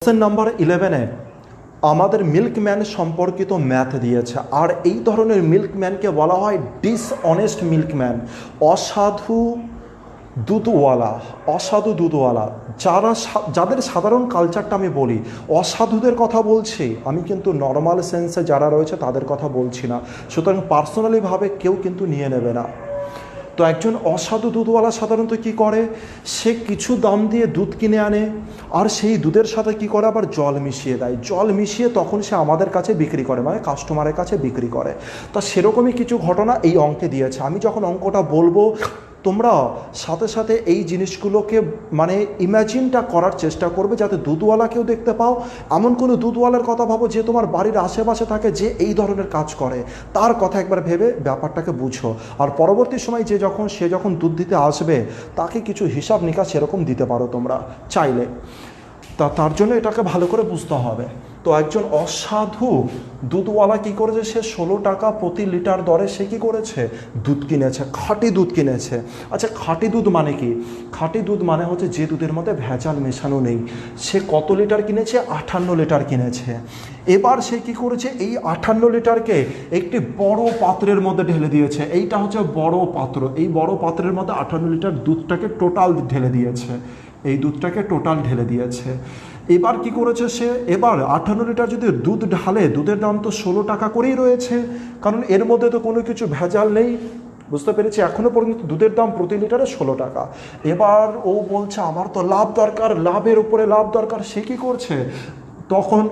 Question number 11-এ আমাদের milkman সম্পর্কিত math দিয়েছে, আর এই ধরনের মিল্কম্যানকে বলা হয় ডিসঅনেস্ট মিল্কম্যান, অসাধু দুধওয়ালা। অসাধু দুধওয়ালা যাদের সাধারণ কালচারটা আমি বলি, অসাধুদের কথা বলছি আমি, কিন্তু নর্মাল সেন্সে যারা রয়েছে তাদের কথা বলছি না। সুতরাং পার্সোনালিভাবে কেউ কিন্তু নিয়ে নেবে না। তো একজন অসাধু দুধওয়ালা সাধারণত কি করে, সে কিছু দাম দিয়ে দুধ কিনে আনে, আর সেই দুধের সাথে কি করে আবার জল মিশিয়ে দেয়। জল মিশিয়ে তখন সে আমাদের কাছে বিক্রি করে, মানে কাস্টমারের কাছে বিক্রি করে। তা সেরকমই কিছু ঘটনা এই অঙ্কে দিয়েছে। আমি যখন অঙ্কটা বলবো, তোমরা সাথে সাথে এই জিনিসগুলোকে মানে ইম্যাজিনটা করার চেষ্টা করবে, যাতে দুধওয়ালাকেও দেখতে পাও। এমন কোনো দুধওয়ালার কথা ভাবো যে তোমার বাড়ির আশেপাশে থাকে, যে এই ধরনের কাজ করে, তার কথা একবার ভেবে ব্যাপারটাকে বুঝো। আর পরবর্তী সময় সে যখন দুধ দিতে আসবে, তাকে কিছু হিসাব নিকাশ সেরকম দিতে পারো তোমরা চাইলে। তার জন্য এটাকে ভালো করে বুঝতে হবে। তো একজন অসাধু দুধওয়ালা কি করেছে, সে 16 টাকা প্রতি লিটার দরে সে কি করেছে, দুধ কিনেছে, খাঁটি দুধ কিনেছে। আচ্ছা, খাঁটি দুধ মানে কি? খাঁটি দুধ মানে হচ্ছে যে দুধের মধ্যে ভেজাল মেশানো নেই। সে কত লিটার কিনেছে? 58 লিটার কিনেছে। এবার সে কি করেছে, এই 58 লিটারকে একটি বড় পাত্রের মধ্যে ঢেলে দিয়েছে। এইটা হচ্ছে বড় পাত্র। এই বড় পাত্রের মধ্যে 58 লিটার দুধটাকে টোটাল ঢেলে দিয়েছে। এই দুধটাকে টোটাল ঢেলে দিয়েছে। এবার কি করেছে সে, এবার 58 লিটার যদি দুধ ঢালে, দুধের দাম তো 16 টাকা করেই রয়েছে, কারণ এর মধ্যে তো কোনো কিছু ভেজাল নেই। বুঝতে পেরেছি? এখনও পর্যন্ত দুধের দাম প্রতি লিটারে 16 টাকা। এবার ও বলছে আমার তো লাভ দরকার, লাভের উপরে লাভ দরকার। সে কী করছে, তখন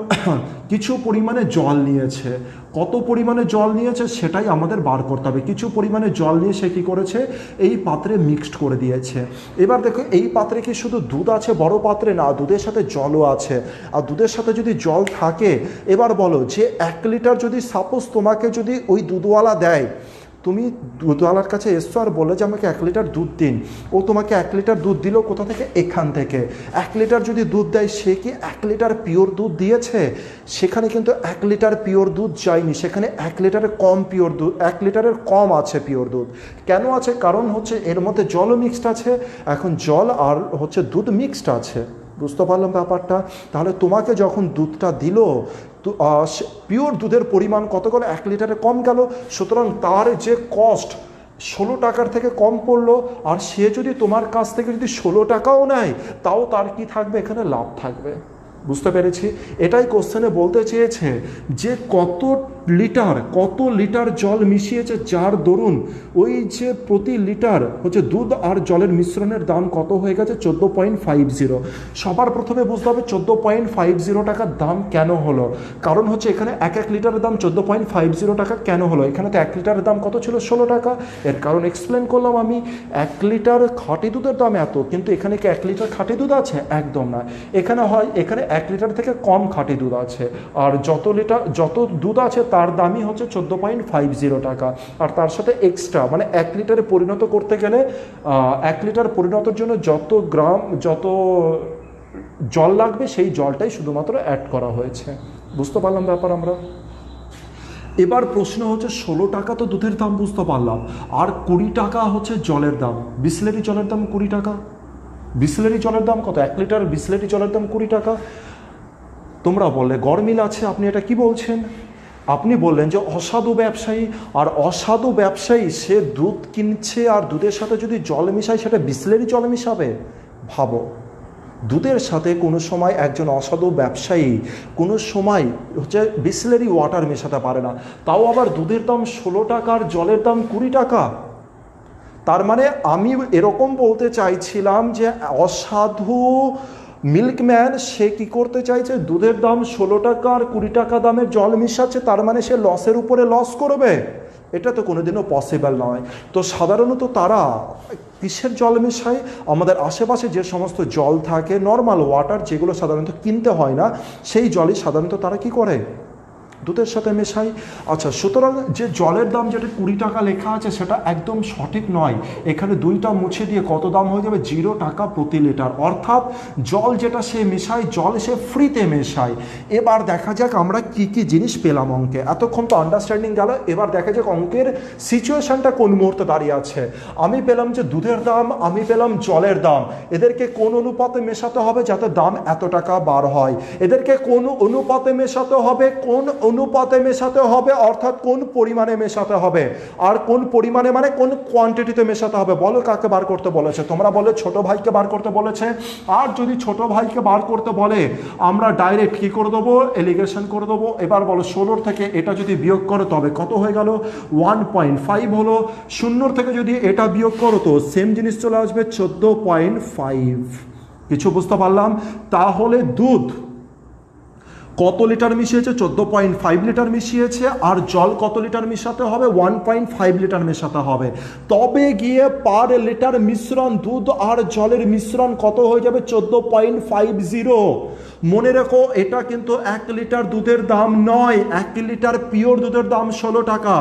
কিছু পরিমাণে জল নিয়েছে। কত পরিমাণে জল নিয়েছে সেটাই আমাদের বার করতে হবে। কিছু পরিমাণে জল নিয়ে সে কী করেছে, এই পাত্রে মিক্সড করে দিয়েছে। এবার দেখো, এই পাত্রে কি শুধু দুধ আছে? বড় পাত্রে না, দুধের সাথে জলও আছে। আর দুধের সাথে যদি জল থাকে, এবার বলো যে 1 লিটার যদি সাপোজ তোমাকে যদি ওই দুধওয়ালা দেয়, তুমি দুধওয়ালার কাছে এসছো আর বলে যে আমাকে 1 লিটার দুধ দিন, ও তোমাকে 1 লিটার দুধ দিল কোথা থেকে? এখান থেকে। 1 লিটার যদি দুধ দেয়, সে কি 1 লিটার পিওর দুধ দিয়েছে? সেখানে কিন্তু 1 লিটার পিওর দুধ যায়নি, সেখানে 1 লিটারের কম পিওর দুধ, 1 লিটারের কম আছে পিওর দুধ। কেন আছে? কারণ হচ্ছে এর মধ্যে জলও মিক্সড আছে। এখন জল আর হচ্ছে দুধ মিক্সড আছে। বুঝতে পারলাম ব্যাপারটা? তাহলে তোমাকে যখন দুধটা দিল, পিওর দুধের পরিমাণ কত গেল? 1 লিটারে কম গেল। সুতরাং তার যে কস্ট 16 টাকার থেকে কম পড়লো। আর সে যদি তোমার কাছ থেকে যদি 16 টাকাও নেয়, তাও তার কি থাকবে? এখানে লাভ থাকবে। বুঝতে পেরেছি? এটাই কোশ্চেনে বলতে চেয়েছে, যে কত লিটার জল মিশিয়েছে, যার দরুন ওই যে প্রতি লিটার হচ্ছে দুধ আর জলের মিশ্রণের দাম কত হয়ে গেছে? 14.50। সবার প্রথমে বুঝতে হবে 14.50 টাকার দাম কেন হলো। কারণ হচ্ছে এখানে এক লিটারের দাম 14.50 টাকা কেন হলো? এখানে তো 1 লিটারের দাম কত ছিল? 16 টাকা। এর কারণ এক্সপ্লেন করলাম আমি। 1 লিটার খাঁটি দুধের দাম এত, কিন্তু এখানে কি 1 লিটার খাঁটি দুধ আছে? একদম না। এখানে 1 লিটার থেকে কম খাঁটি দুধ আছে। আর যত দুধ আছে তার দামই হচ্ছে 14.50 টাকা। আর তার সাথে এক্সট্রা মানে 1 লিটারে পরিণত করতে গেলে 1 লিটার পরিণতর জন্য যত জল লাগবে, সেই জলটাই শুধুমাত্র অ্যাড করা হয়েছে। বুঝতে পারলাম ব্যাপার আমরা? এবার প্রশ্ন হচ্ছে, 16 টাকা তো দুধের দাম বুঝতে পারলাম, আর 20 টাকা হচ্ছে জলের দাম। বিসলেরি জলের দাম 20 টাকা। বিসলেরি জলের দাম কত? 1 লিটার বিসলেরি জলের দাম 20 টাকা। তোমরা বললে গরমিল আছে, আপনি এটা কি বলছেন? আপনি বললেন যে অসাধু ব্যবসায়ী, আর অসাধু ব্যবসায়ী সে দুধ কিনছে, আর দুধের সাথে যদি জল মিশায়, সেটা বিসলেরি জল মিশাবে? ভাবো, দুধের সাথে কোনো সময় একজন অসাধু ব্যবসায়ী কোনো সময় হচ্ছে বিসলেরি ওয়াটার মেশাতে পারে না। তাও আবার দুধের দাম 16 টাকা আর জলের দাম 20 টাকা। তার মানে আমি এরকম বলতে চাইছিলাম যে অসাধু মিল্কম্যান সে কি করতে চাইছে, দুধের দাম 16 টাকা আর 20 টাকা দামের জল মিশাচ্ছে, তার মানে সে লসের উপরে লস করবে? এটা তো কোনোদিনও পসিবল নয়। তো সাধারণত তারা কিসের জল মেশায়? আমাদের আশেপাশে যে সমস্ত জল থাকে, নর্মাল ওয়াটার, যেগুলো সাধারণত কিনতে হয় না, সেই জলই সাধারণত তারা কি করে, দুধের সাথে মেশাই। আচ্ছা, সুতরাং যে জলের দাম যেটা 20 টাকা লেখা আছে সেটা একদম সঠিক নয়। এখানে 2টা মুছে দিয়ে কত দাম হয়ে যাবে, 0 টাকা প্রতি লিটার। অর্থাৎ জল যেটা সে মেশায়, জল সে ফ্রিতে মেশায়। এবার দেখা যাক আমরা কি কি জিনিস পেলাম অঙ্কে। এতক্ষণ তো আন্ডারস্ট্যান্ডিং গেল, এবার দেখা যাক অঙ্কের সিচুয়েশনটা কোন মুহূর্তে দাঁড়িয়ে আছে। আমি পেলাম যে দুধের দাম, আমি পেলাম জলের দাম, এদেরকে কোন অনুপাতে মেশাতে হবে যাতে দাম এত টাকা বার হয়, এদেরকে কোন অনুপাতে মেশাতে হবে, কোন অনুপাতে মেশাতে হবে অর্থাৎ কোন পরিমাণে মেশাতে হবে, আর কোন পরিমাণে মানে কোন কোয়ান্টিটিতে মেশাতে হবে। বলো কাকে বার করতে বলেছে, তোমরা বলে ছোট ভাইকে বার করতে বলেছে। আর যদি ছোট ভাইকে বার করতে বলে আমরা ডাইরেক্ট কি করে দেবো, এলিগেশন করে দেবো। এবার বলো 16 থেকে এটা যদি বিয়োগ করো তবে কত হয়ে গেল, 1.5 হলো। 0 থেকে যদি এটা বিয়োগ করো তো সেম জিনিস চলে আসবে 14.5। কিছু বুঝতে পারলাম? তাহলে দুধ কত লিটার মিশিয়েছে, 14.5 লিটার মিশিয়েছে। আর জল কত লিটার মিশাতে হবে, 1.5 লিটার মেশাতে হবে। তবে গিয়ে পার লিটার মিশ্রণ, দুধ আর জলের মিশ্রণ কত হয়ে যাবে, 14.50। মনে রেখো এটা কিন্তু 1 লিটার দুধের দাম নয়, 1 লিটার পিওর দুধের দাম 16 টাকা।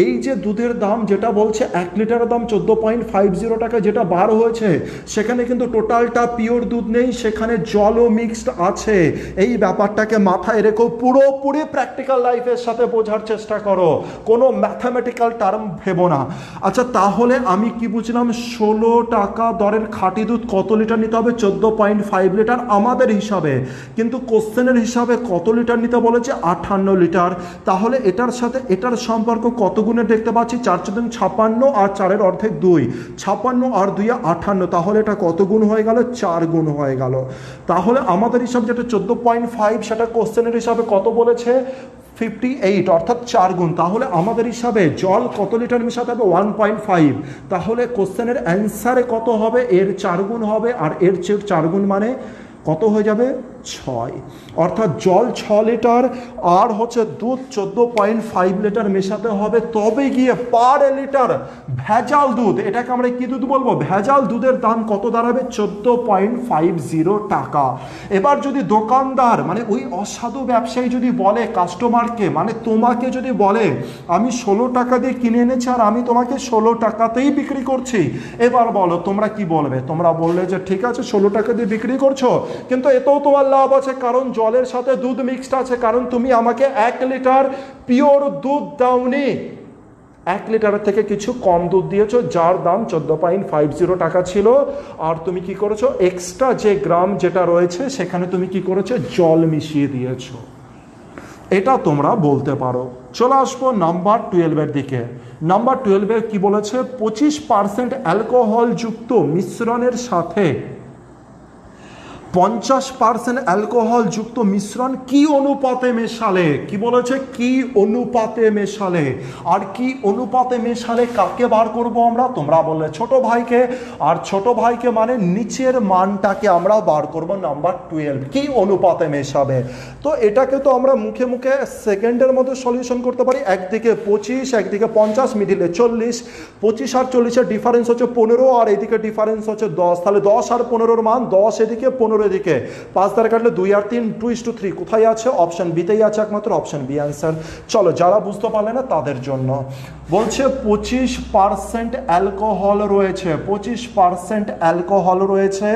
এই যে দুধের দাম যেটা বলছে 1 লিটারের দাম 14.50 টাকা যেটা বার হয়েছে, সেখানে কিন্তু টোটালটা পিওর দুধ নেই, সেখানে জলও মিক্সড আছে। এই ব্যাপারটাকে মাথায় রেখো, পুরোপুরি প্র্যাকটিক্যাল লাইফের সাথে বোঝার চেষ্টা করো, কোনো ম্যাথামেটিক্যাল টার্ম ভেবো না। আচ্ছা, তাহলে আমি কি বুঝলাম, 16 টাকা দরের খাঁটি দুধ কত লিটার নিতে হবে, 14.5 লিটার আমাদের হিসাবে। কিন্তু কোশ্চেনের হিসাবে কত লিটার নিতে বলেছে, 58 লিটার। তাহলে এটার সাথে এটার সম্পর্ক কত গুণের দেখতে পাচ্ছি, 4 × 56 আর 4 অর্ধেক 2, 56 আর 2 58। তাহলে এটা কত গুণ হয়ে গেল, 4 গুণ হয়ে গেল। তাহলে আমাদের হিসাব যেটা 14.5 সেটা কোশ্চেনের হিসাবে কত বলেছে, 58 অর্থাৎ 4 গুণ। তাহলে আমাদের হিসাবে জল কত লিটার মেশাতে হবে, 1.5। তাহলে কোশ্চেনের অ্যান্সারে কত হবে, এর 4 গুণ হবে। আর এর চেয়ে 4 গুণ মানে কত হয়ে যাবে, 6। অর্থাৎ জল 6 লিটার আর হচ্ছে দুধ 14.5 লিটার মেশাতে হবে। তবে গিয়ে পার লিটার ভেজাল দুধ, এটাকে আমরা কি দুধ বলবো, ভেজাল দুধের দাম কত দাঁড়াবে, 14.50 টাকা। এবার যদি দোকানদার মানে ওই অসাধু ব্যবসায়ী যদি বলে কাস্টমারকে, মানে তোমাকে যদি বলে আমি 16 টাকা দিয়ে কিনে এনেছি আর আমি তোমাকে 16 টাকাতেই বিক্রি করছি, এবার বলো তোমরা কি বলবে? তোমরা বললে যে ঠিক আছে 16 টাকা দিয়ে বিক্রি করছো, কিন্তু এতেও তোমার লাভ আছে, কারণ জলের সাথে দুধ মিক্সড আছে, কারণ তুমি আমাকে 1 লিটার পিওর দুধ দাওনি, 1 লিটারের থেকে কিছু কম দুধ দিয়েছো যার দাম 14.50 টাকা ছিল। আর তুমি কি করেছো, এক্সট্রা যে গ্রাম যেটা রয়েছে সেখানে তুমি কি করেছো, জল মিশিয়ে দিয়েছো। এটা তোমরা বলতে পারো। চলে আসবো নাম্বার 12 দিকে। নাম্বার 12 কি বলেছে, 25% অ্যালকোহল যুক্ত মিশ্রণের সাথে 50% অ্যালকোহল যুক্ত মিশ্রণ কি অনুপাতে মেশালে, কি বলেছে, কি অনুপাতে মেশালে। আর কি অনুপাতে মেশালে কাকে বার করব আমরা, তোমরা বললে ছোট ভাইকে। আর ছোট ভাইকে মানে নিচের মানটাকে আমরা বার করব, নাম্বার 12 কি অনুপাতে মেশাবে। তো এটাকে তো আমরা মুখে মুখে সেকেন্ডের মধ্যে সলিউশন করতে পারি। একদিকে 25, একদিকে 50, মিডিলে 40। 25 আর 40-এর ডিফারেন্স হচ্ছে 15, আর এদিকে ডিফারেন্স হচ্ছে 10। তাহলে 10 আর 15-র মান 10 এদিকে 15 এদিকে, 5 দ্বারা কাটলে 2 আর 3 2:3 কোথায় আছে, অপশন বিতেই আছে একমাত্র, অপশন বি অ্যান্সার। চলো যারা বুঝতে পারলে না তাদের জন্য বলছে 25% অ্যালকোহল রয়েছে, 25% অ্যালকোহল রয়েছে।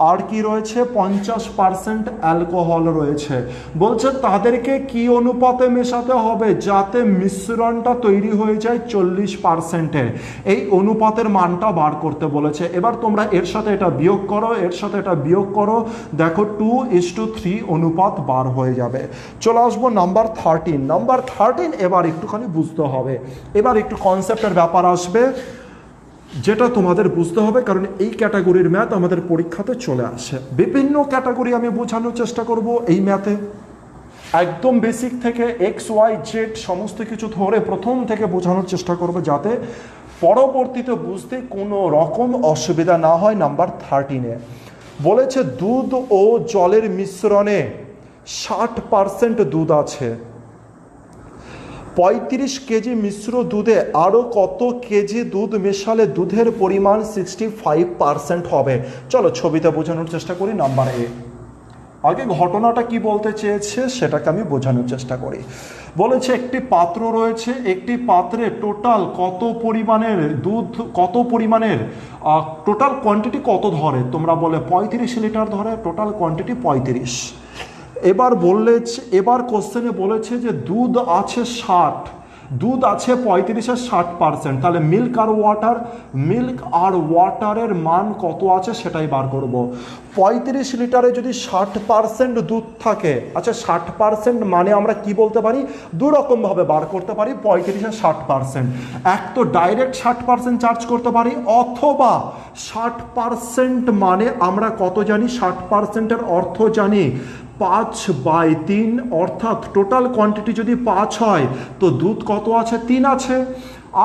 আর কি রয়েছে, 50% অ্যালকোহল রয়েছে। বলছে তাদেরকে কি অনুপাতে মেশাতে হবে যাতে মিশ্রণটা তৈরি হয়ে যায় 40%-এর। এই অনুপাতের মানটা বার করতে বলেছে। এবার তোমরা এর সাথে এটা বিয়োগ করো, এর সাথে এটা বিয়োগ করো, দেখো 2:3 অনুপাত বার হয়ে যাবে। চলে আসবো নাম্বার 13। নাম্বার 13 এবার একটুখানি বুঝতে হবে, এবার একটু কনসেপ্টের ব্যাপার আসবে যেটা তোমাদের বুঝতে হবে, কারণ এই ক্যাটাগরির ম্যাথ আমাদের পরীক্ষাতে চলে আসে। বিভিন্ন ক্যাটাগরি আমি বোঝানোর চেষ্টা করব এই ম্যাথে, একদম বেসিক থেকে XYZ সমস্ত কিছু ধরে প্রথম থেকে বোঝানোর চেষ্টা করব যাতে পরবর্তীতে বুঝতে কোনো রকম অসুবিধা না হয়। নাম্বার 13-এ বলেছে দুধ ও জলের মিশ্রণে 60% দুধ আছে, 35 কেজি মিশ্র দুধে আরও কত কেজি দুধ মেশালে দুধের পরিমাণ 65% হবে। চলো ছবিতে বোঝানোর চেষ্টা করি। নাম্বার এ, আগে ঘটনাটা কি বলতে চেয়েছে সেটাকে আমি বোঝানোর চেষ্টা করি। বলেছে একটি পাত্র রয়েছে, একটি পাত্রে টোটাল কত পরিমাণের দুধ, কত পরিমাণের টোটাল কোয়ান্টিটি কত ধরে, তোমরা বলে 35 লিটার ধরে, টোটাল কোয়ান্টিটি 35। এবার কোশ্চেনে বলেছে যে দুধ আছে 60, দুধ আছে 35-এর 60%, তাহলে মিল্ক আর ওয়াটারের মান কত আছে সেটাই বার করব। 35 লিটারে যদি 60% দুধ থাকে, আচ্ছা 60% মানে আমরা কি বলতে পারি, দু রকমভাবে বার করতে পারি 35-এর 60%। এক তো ডাইরেক্ট 60% চার্জ করতে পারি, অথবা 60% মানে আমরা কত জানি, 60%-এর অর্থ জানি 5/3, অর্থাৎ টোটাল কোয়ান্টিটি যদি 5 হয় তো দুধ কত আছে, 3 আছে।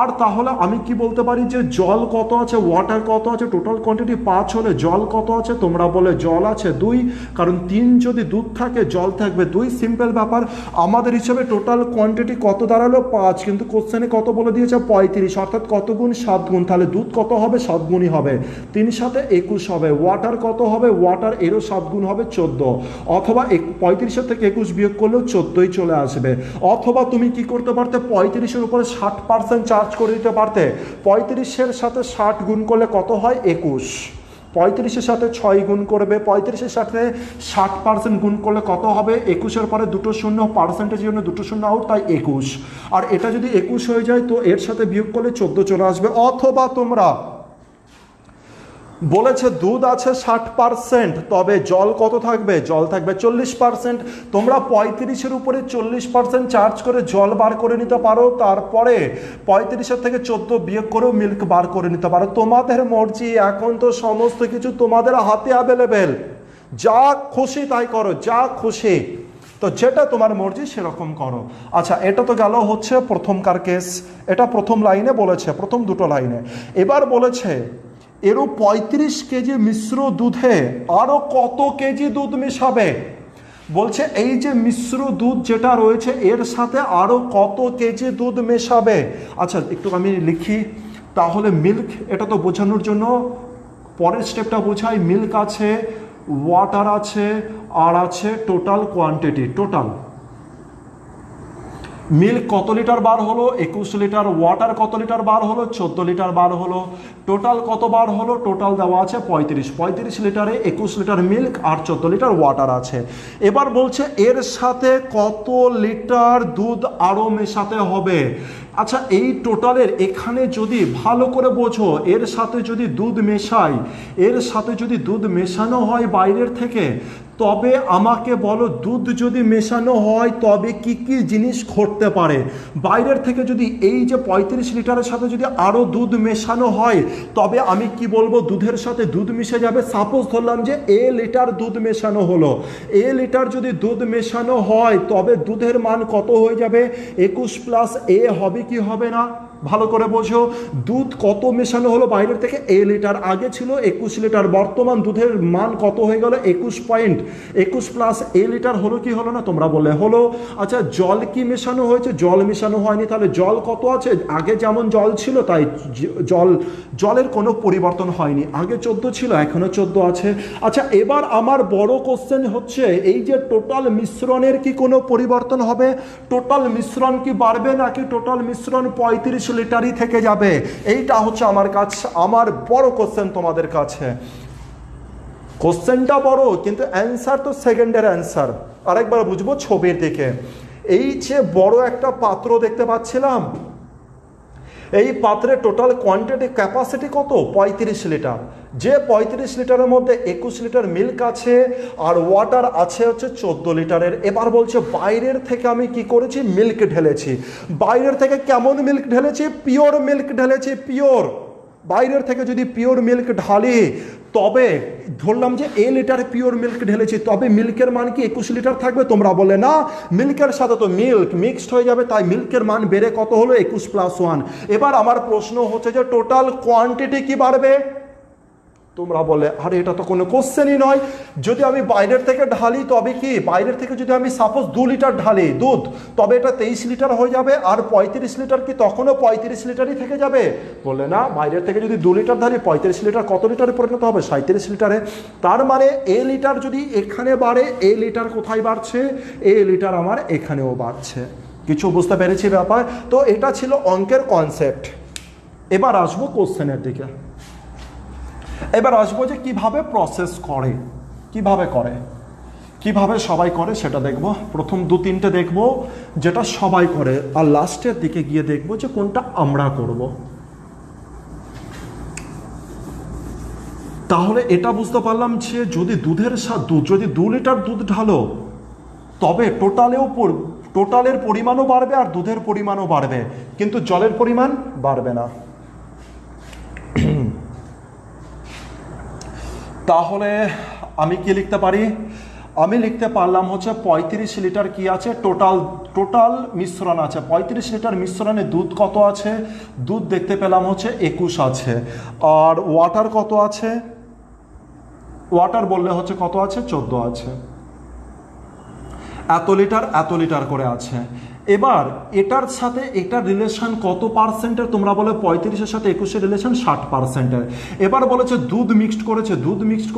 আর তাহলে আমি কি বলতে পারি যে জল কত আছে, ওয়াটার কত আছে, টোটাল কোয়ান্টিটি 5 হলে জল কত আছে, তোমরা বলে জল আছে 2, কারণ 3 যদি দুধ থাকে জল থাকবে 2, সিম্পল ব্যাপার। আমাদের হিসাবে টোটাল কোয়ান্টিটি কত দাঁড়ালো 5, কিন্তু কোশ্চেনে কত বলে দিয়েছে 35, অর্থাৎ কত গুণ, 7 গুণ, তাহলে দুধ কত হবে, 7 গুণই হবে, 3 সাথে 21 হবে। ওয়াটার কত হবে, ওয়াটার এরও 7 গুণ হবে 14, অথবা 35 থেকে 21 বিয়োগ করলেও 14ই চলে আসবে। অথবা তুমি কি করতে পারতে, 35-এর উপরে 60% চার্জ করে দিতে পারতে, 35-এর সাথে 60 গুণ করলে কত হয়, 21। 35-এর সাথে 6 গুণ করবে, 35-এর সাথে 60% গুণ করলে কত হবে, 21-এর পরে দুটো শূন্য, পার্সেন্টেজের জন্য দুটো শূন্য আউট, তাই 21। আর এটা যদি 21 হয়ে যায় তো এর সাথে বিয়োগ করলে 14 চলে আসবে। অথবা তোমরা বলেছে দুধ আছে 60%, তবে জল কত থাকবে, জল থাকবে 40%। তোমরা 35-এর উপরে 40% চার্জ করে জল বার করে নিতে পারো, তারপরে 35-এর থেকে 14 বিয়োগ করেও মিল্ক বার করে নিতে পারো, তোমাদের মর্জি। এখন তো সমস্ত কিছু তোমাদের হাতে অ্যাভেলেবেল, যা খুশি তাই করো, যা খুশি, তো যেটা তোমার মর্জি সেরকম করো। আচ্ছা, এটা তো গেল হচ্ছে প্রথমকার কেস, এটা প্রথম লাইনে বলেছে, প্রথম দুটো লাইনে। এবার বলেছে এরও 35 কেজি মিশ্র দুধে আরো কত কেজি দুধ মেশাবে। বলছে এই যে মিশ্র দুধ যেটা রয়েছে এর সাথে আরো কত কেজি দুধ মেশাবে। আচ্ছা, একটু আমি লিখি তাহলে। মিল্ক, এটা তো বোঝানোর জন্য পরের স্টেপটা বোঝাই। মিল্ক আছে, ওয়াটার আছে, আর আছে টোটাল কোয়ান্টিটি। টোটাল মিল্ক কত লিটার বার হলো, 21 লিটার। ওয়াটার কত লিটার বার হলো, 14 লিটার বার হলো। টোটাল কত বার হলো, টোটাল দেওয়া আছে 35 লিটারে 21 লিটার মিল্ক আর 14 লিটার ওয়াটার আছে। এবার বলছে এর সাথে কত লিটার দুধ আরও মেশাতে হবে। আচ্ছা, এই টোটালের এখানে যদি ভালো করে বোঝো, এর সাথে যদি দুধ মেশাই, এর সাথে যদি দুধ মেশানো হয় বাইরের থেকে, তবে আমাকে বলো দুধ যদি মেশানো হয় তবে কি কি জিনিস ঘটতে পারে। বাইরের থেকে যদি এই যে 35 লিটারের সাথে যদি আরও দুধ মেশানো হয় তবে আমি কি বলবো, দুধের সাথে দুধ মিশে যাবে। সাপোজ ধরলাম যে এ লিটার দুধ মেশানো হলো, এ লিটার যদি দুধ মেশানো হয় তবে দুধের মান কত হয়ে যাবে, 21 প্লাস এ হবে কি হবে না, ভালো করে বোঝো। দুধ কত মেশানো হলো বাইরের থেকে, এ লিটার, আগে ছিল 21 লিটার, বর্তমান দুধের মান কত হয়ে গেল, 21 প্লাস এ লিটার হলো কি হলো না, তোমরা বললে হলো। আচ্ছা, জল কি মেশানো হয়েছে, জল মেশানো হয়নি, তাহলে জল কত আছে, আগে যেমন জল ছিল তাই জলের কোনো পরিবর্তন হয়নি, আগে 14 ছিল এখনো 14 আছে। আচ্ছা, এবার আমার বড় কোশ্চেন হচ্ছে এই যে টোটাল মিশ্রণের কি কোনো পরিবর্তন হবে, টোটাল মিশ্রণ কি বাড়বে নাকি টোটাল মিশ্রণ 35 লিটারই থেকে যাবে। এইটা হচ্ছে আমার বড় কোশ্চেন তোমাদের কাছে। কোশ্চেনটা বড় কিন্তু অ্যান্সার তো সেকেন্ডের অ্যান্সার। আরেকবার বুঝবো ছবির দিকে। এই যে বড় একটা পাত্র দেখতে পাচ্ছিলাম, এই পাত্রে টোটাল কোয়ান্টিটি ক্যাপাসিটি কত, 35 লিটার। যে 35 লিটারের মধ্যে 21 লিটার মিল্ক আছে আর ওয়াটার আছে হচ্ছে 14 লিটারের। এবার বলছে বাইরের থেকে আমি কি করেছি, মিল্ক ঢেলেছি। বাইরের থেকে কেমন মিল্ক ঢেলেছি, পিওর মিল্ক ঢেলেছি, পিওর। বাইরের থেকে যদি পিওর মিল্ক ঢালি তবে ধরলাম যে এ লিটার পিওর মিল্ক ঢেলেছি, তবে মিল্কের মান কি 21 লিটার থাকবে, তোমরা বলে না, মিল্কের সাথে তো মিল্ক মিক্সড হয়ে যাবে, তাই মিল্কের মান বেড়ে কত হলো, 21 + 1। এবার আমার প্রশ্ন হচ্ছে যে টোটাল কোয়ান্টিটি কি বাড়বে, তোমরা বলে আরে এটা তো কোনো কোশ্চেনই নয়, যদি আমি বাইরের থেকে ঢালি তবে কি, বাইরের থেকে যদি আমি সাপোজ 2 লিটার ঢালি দুধ, তবে এটা 23 লিটার হয়ে যাবে, আর 35 লিটার কি তখনও 35 লিটারই থেকে যাবে? বলে না, বাইরের থেকে যদি 2 লিটার ঢালি 35 লিটার কত লিটারে পরিণত হবে? 37 লিটারে। তার মানে এ লিটার যদি এখানে বাড়ে, এ লিটার কোথায় বাড়ছে? এ লিটার আমার এখানেও বাড়ছে। কিছু বুঝতে পেরেছি ব্যাপার? তো এটা ছিল অঙ্কের কনসেপ্ট। এবার আসবো কোশ্চেনের দিকে। এবার আসবো যে কিভাবে প্রসেস করে, কিভাবে সবাই করে সেটা দেখব। প্রথম 2-3টে দেখব যেটা সবাই করে, আর লাস্টের দিকে গিয়ে দেখব যে কোনটা আমরা করব। তাহলে এটা বুঝতে পারলাম যে যদি যদি 2 লিটার দুধ ঢালো, তবে টোটালের পরিমাণও বাড়বে আর দুধের পরিমাণও বাড়বে, কিন্তু জলের পরিমাণ বাড়বে না। তাহলে আমি কি লিখতে পারি? আমি লিখতে পারলাম হচ্ছে 35 লিটার কি আছে, টোটাল মিশ্রণ আছে। 35 লিটার মিশ্রণে দুধ কত আছে? দুধ দেখতে পেলাম হচ্ছে 21 আছে। আর ওয়াটার কত আছে? ওয়াটার বললে হচ্ছে কত আছে? 14 আছে। এত লিটার করে আছে। এবার এটার সাথে এটার রিলেশন কত পার্সেন্টের? তোমরা বলে 35-এর সাথে 21-এর রিলেশন 60%-এর। এবার বলেছে দুধ মিক্সড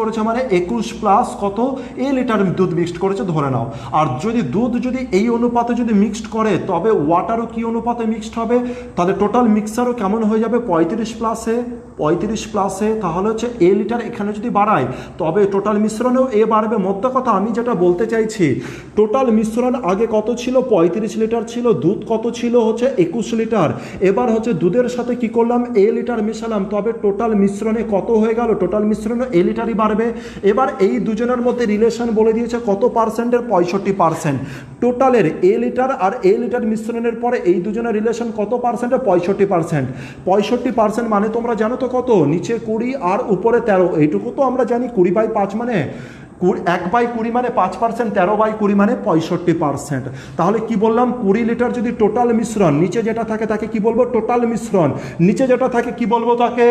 করেছে মানে 21 প্লাস কত? এ লিটার দুধ মিক্সড করেছে ধরে নাও। আর যদি দুধ যদি এই অনুপাতে যদি মিক্সড করে, তবে ওয়াটারও কি অনুপাতে মিক্সড হবে? তাহলে টোটাল মিক্সারও কেমন হয়ে যাবে? 35 প্লাসে তাহলে হচ্ছে এ লিটার এখানে যদি বাড়ায়, তবে টোটাল মিশ্রণেও এ বাড়বে। মোদ্দা কথা আমি যেটা বলতে চাইছি, টোটাল মিশ্রণ আগে কত ছিল? 35 লিটার ছিল। দুধ কত ছিল? হচ্ছে 21 লিটার। এবার হচ্ছে দুধের সাথে কি করলাম? এ লিটার মেশালাম, তবে টোটাল মিশ্রণে কত হয়ে গেল? টোটাল মিশ্রণে এ লিটারই বাড়বে। এবার এই দুজনের মধ্যে রিলেশন বলে দিয়েছে কত পার্সেন্টের? 65%। টোটালের এ লিটার আর এ লিটার মিশ্রণের পরে এই দুজনের রিলেশন কত পার্সেন্টের? 65%। 65% মানে তোমরা জানো তো কত? নিচে 20 আর উপরে 13। এইটুকু তো আমরা জানি। 20/5 মানে 1/20 মানে 5%, 13/20 মানে 65%। তাহলে কি বললাম? 20 লিটার যদি টোটাল মিশ্রণ, নিচে যেটা থাকে তাকে কি বলবো? টোটাল মিশ্রণ। নিচে যেটা থাকে কি বলবো? তাকে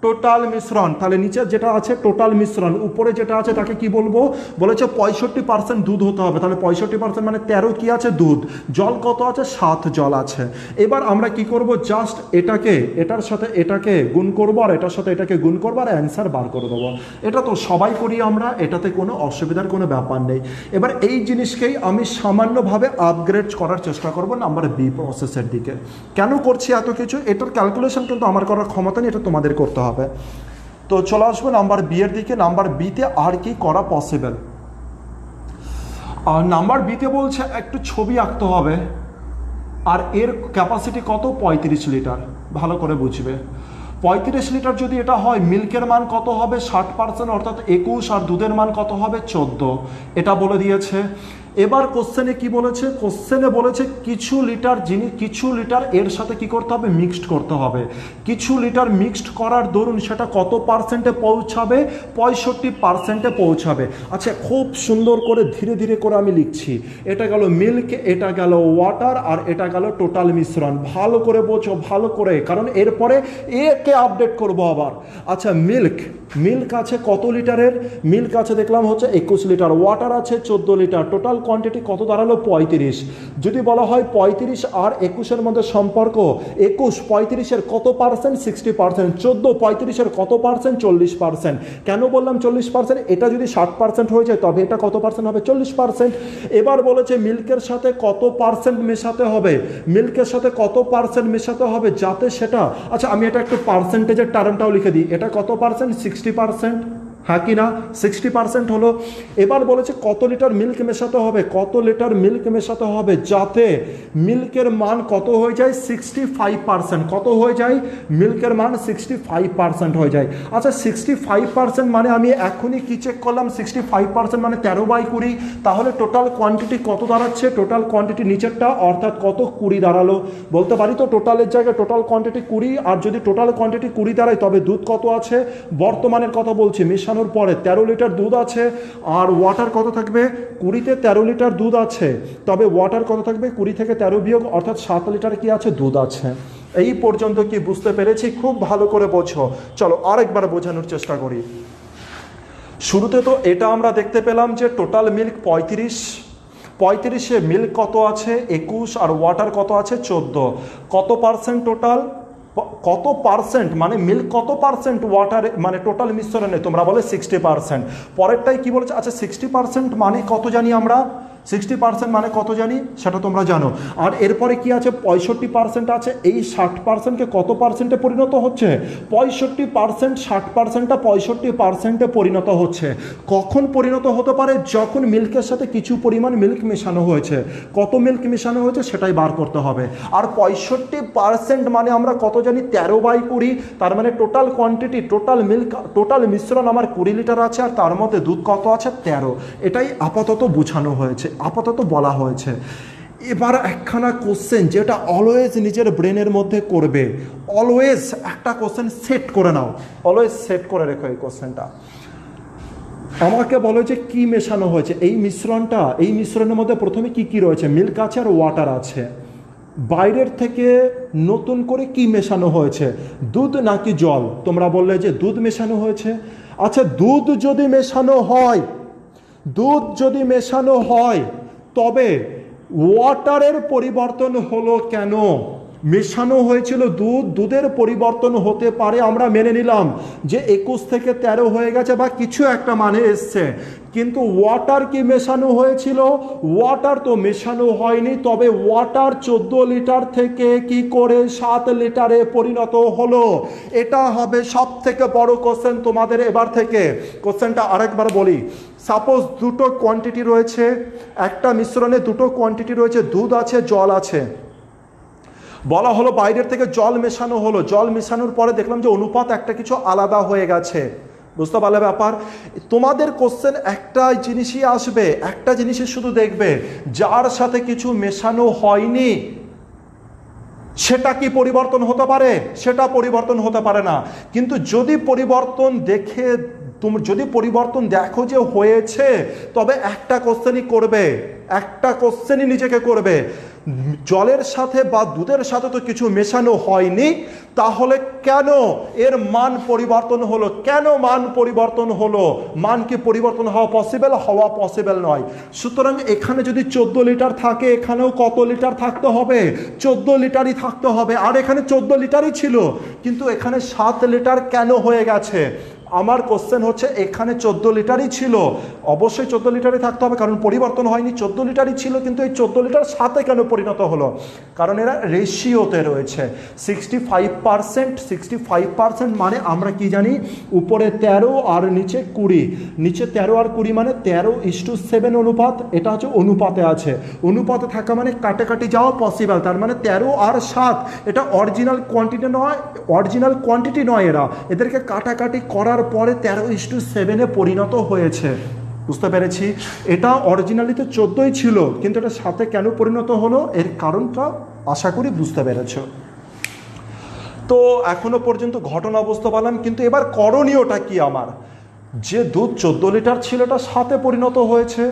টোটাল মিশ্রণ। তাহলে নিচে যেটা আছে টোটাল মিশ্রণ, উপরে যেটা আছে তাকে কি বলবো? বলেছে 65% দুধ হতে হবে। তাহলে 65% মানে 13 কি আছে? দুধ। জল কত আছে? 7 জল আছে। এবার আমরা কি করব? জাস্ট এটার সাথে এটাকে গুণ করবো, আর এটার সাথে এটাকে গুণ করবো, আর অ্যান্সার বার করে দেবো। এটা তো সবাই করি আমরা, এটাতে কোনো অসুবিধার কোনো ব্যাপার নেই। এবার এই জিনিসকেই আমি সামান্যভাবে আপগ্রেড করার চেষ্টা করব নাম্বার বি প্রসেসের দিকে। কেন করছি এত কিছু? এটার ক্যালকুলেশন কিন্তু আমার করার ক্ষমতা নেই, এটা তোমাদের করতে হবে। তো চলে আসবো নাম্বার বি এর দিকে। নাম্বার বিতে আর কি করা পসিবল? আর নাম্বার বিতে বলছে একটু ছবি আঁকতে হবে, আর এর ক্যাপাসিটি কত? 35 লিটার। ভালো করে বুঝবে। 35 লিটার যদি এটা হয়, মিল্কের মান কত হবে? 60%, অর্থাৎ 21, আর দুধের মান কত হবে? 14। এটা বলে দিয়েছে। এবার কোশ্চেনে কি বলেছে? কোশ্চেনে বলেছে কিছু লিটার এর সাথে কি করতে হবে? মিক্সড করতে হবে। কিছু লিটার মিক্সড করার দরুন সেটা কত পার্সেন্টে পৌঁছাবে? 65%-এ পৌঁছাবে। আচ্ছা, খুব সুন্দর করে ধীরে ধীরে করে আমি লিখছি। এটা গেল মিল্ক, এটা গেল ওয়াটার, আর এটা গেল টোটাল মিশ্রণ। ভালো করে বোঝো, ভালো করে, কারণ এরপরে একে আপডেট করবো আবার। আচ্ছা, মিল্ক আছে কত লিটারের? মিল্ক আছে দেখলাম হচ্ছে 21 লিটার। ওয়াটার আছে 14 লিটার। টোটাল কোয়ান্টিটি কত দাঁড়ালো? 35। যদি বলা হয় 35 আর 21-এর মধ্যে সম্পর্ক, 21 35-এর কত পার্সেন্ট? 60%। 14 35-এর কত পার্সেন্ট? 40%। কেন বললাম 40%? এটা যদি 60% হয়ে যায়, তবে এটা কত পার্সেন্ট হবে? 40%। এবার বলেছে মিল্কের সাথে কত পার্সেন্ট মেশাতে হবে? মিল্কের সাথে কত পার্সেন্ট মেশাতে হবে যাতে সেটা, আচ্ছা আমি এটা একটু পার্সেন্টেজের টার্মটাও লিখে দিই। এটা কত পার্সেন্ট? 60%। হ্যাঁ কি না? 60% হলো। এবার বলেছে কত লিটার মিল্ক মেশাতে হবে? কত লিটার মিল্ক মেশাতে হবে যাতে মিল্কের মান কত হয়ে যায়? 65%। কত হয়ে যায়? মিল্কের মান 65% হয়ে যায়। আচ্ছা, 65% মানে আমি এখনই কি চেক করলাম? 65% মানে 13/20। তাহলে টোটাল কোয়ান্টিটি কত দাঁড়াচ্ছে? টোটাল কোয়ান্টিটি নিচেরটা, অর্থাৎ কত? 20 দাঁড়ালো। বলতে পারি তো টোটালের জায়গায় টোটাল কোয়ান্টিটি 20। আর যদি টোটাল কোয়ান্টিটি 20 দাঁড়ায়, তবে দুধ কত আছে? বর্তমানের কথা বলছি, মেশানোর পরে 13 লিটার দুধ আছে। আর ওয়াটার কত থাকবে? 20-তে 13 লিটার দুধ আছে, তবে ওয়াটার কত থাকবে? 20 থেকে 13 বিয়োগ, অর্থাৎ 7 লিটার কি আছে? দুধ আছে। এই পর্যন্ত কি বুঝতে পেরেছি? খুব ভালো করে বোঝো। চলো আরেকবার বোঝানোর চেষ্টা করি। শুরুতে তো এটা আমরা দেখতে পেলাম যে টোটাল মিল্ক 35, মিল্ক কত আছে 21, আর ওয়াটার কত আছে 14। কত পার্সেন্ট টোটাল? কত পার্সেন্ট মানে মিল্ক কত পার্সেন্ট ওয়াটার মানে টোটাল মিশ্রণে? তোমরা বলে 60%। পরেরটাই কি বলেছে? আচ্ছা 60% মানে কত জানি আমরা? 60% মানে কত জানি সেটা তোমরা জানো। আর এরপরে কি আছে? 65% আছে। এই 60%কে কত পার্সেন্টে পরিণত হচ্ছে? 65%, 60%টা 65%-এ পরিণত হচ্ছে। কখন পরিণত হতে পারে? যখন মিল্কের সাথে কিছু পরিমাণ মিল্ক মেশানো হয়েছে। কত মিল্ক মেশানো হয়েছে সেটাই বার করতে হবে। আর 65% মানে আমরা কত জানি? 13/20। তার মানে total quantity, total milk, total মিশ্রণ আমার 20 লিটার আছে, আর তার মধ্যে দুধ কত আছে? 13। এটাই আপাতত বোঝানো হয়েছে, আপাতত বলা হয়েছে। এবার একখানা কোশ্চেন যেটা অলওয়েজ নিজের ব্রেনের মধ্যে করবে, অলওয়েজ একটা কোশ্চেন সেট করে নাও, অলওয়েজ সেট করে রেখো এই কোশ্চেনটা। আমাকে বলো যে কি মেশানো হয়েছে এই মিশ্রণটা, এই মিশ্রণের মধ্যে প্রথমে কি কি রয়েছে? মিল্ক আছে আর ওয়াটার আছে। বাইরের থেকে নতুন করে কি মেশানো হয়েছে? দুধ নাকি জল? তোমরা বললে যে দুধ মেশানো হয়েছে। আচ্ছা দুধ যদি মেশানো হয়, দুধ যদি মেশানো হয় তবে ওয়াটারের পরিবর্তন হলো কেন? মেশানো হয়েছিল দুধ, দুধের পরিবর্তন হতে পারে, আমরা মেনে নিলাম যে 21 থেকে 13 হয়ে গেছে বা কিছু একটা মানে এসছে, কিন্তু ওয়াটার কি মেশানো হয়েছিল? ওয়াটার তো মেশানো হয়নি। তবে ওয়াটার 14 লিটার থেকে কি করে 7 লিটারে পরিণত হলো? এটা হবে সব থেকে বড় কোশ্চেন তোমাদের এবার থেকে। কোশ্চেনটা আরেকবার বলি। সাপোজ দুটো কোয়ান্টিটি রয়েছে, একটা মিশ্রণে দুটো কোয়ান্টিটি রয়েছে, দুধ আছে জল আছে। বলা হলো বাইরের থেকে জল মেশানো হলো, জল মেশানোর পরে দেখলাম যে অনুপাত একটা কিছু আলাদা হয়ে গেছে। বুঝতে পারলে ব্যাপার? তোমাদের কোশ্চেন একটা জিনিসই আসবে, একটা জিনিসই শুধু দেখবে, যার সাথে কিছু মেশানো হয়নি সেটা কি পরিবর্তন হতে পারে? সেটা পরিবর্তন হতে পারে না। কিন্তু যদি পরিবর্তন দেখে, তুমি যদি পরিবর্তন দেখো যে হয়েছে, তবে একটা কোশ্চেনই করবে, একটা কোশ্চেনই নিজেকে করবে, জলের সাথে বা দুধের সাথে তো কিছু মেশানো হয়নি, তাহলে কেন এর মান পরিবর্তন হলো? কেন মান পরিবর্তন হলো? মান কি পরিবর্তন হওয়া পসিবল? হওয়া পসিবল নয়। সুতরাং এখানে যদি 14 লিটার থাকে, এখানেও কত লিটার থাকতে হবে? 14 লিটারই থাকতে হবে। আর এখানে 14 লিটারই ছিল, কিন্তু এখানে 7 লিটার কেন হয়ে গেছে? আমার কোশ্চেন হচ্ছে এখানে 14 লিটারই ছিল, অবশ্যই 14 লিটারই থাকতে হবে, কারণ পরিবর্তন হয়নি। 14 লিটারই ছিল, কিন্তু এই 14 লিটার 7-এ কেন পরিণত হলো? কারণ এরা রেশিওতে রয়েছে। 65% মানে আমরা কি জানি? উপরে 13 আর নিচে 20। নিচে 13 আর 20 মানে 13:7 অনুপাত। এটা হচ্ছে অনুপাতে আছে। অনুপাতে থাকা মানে কাটাকাটি যাওয়া পসিবল। তার মানে 13 আর 7 এটা অরিজিনাল কোয়ান্টিটি নয়, অরিজিনাল কোয়ান্টিটি নয়। এরা এদেরকে কাটাকাটি করার পরে 13:7-এ পরিণত হয়েছে। বুঝতে পেরেছি? এটা অরিজিনালি তো 14ই ছিল, কিন্তু এটা 7-এ কেন পরিণত হলো এর কারণটা আশা করি বুঝতে পেরেছ। তো এখনো পর্যন্ত ঘটনা বুঝতে পারলাম, কিন্তু এবার করণীয়টা কি আমার? যে দুধ 14 লিটার ছিল এটা 7-এ পরিণত হয়েছে,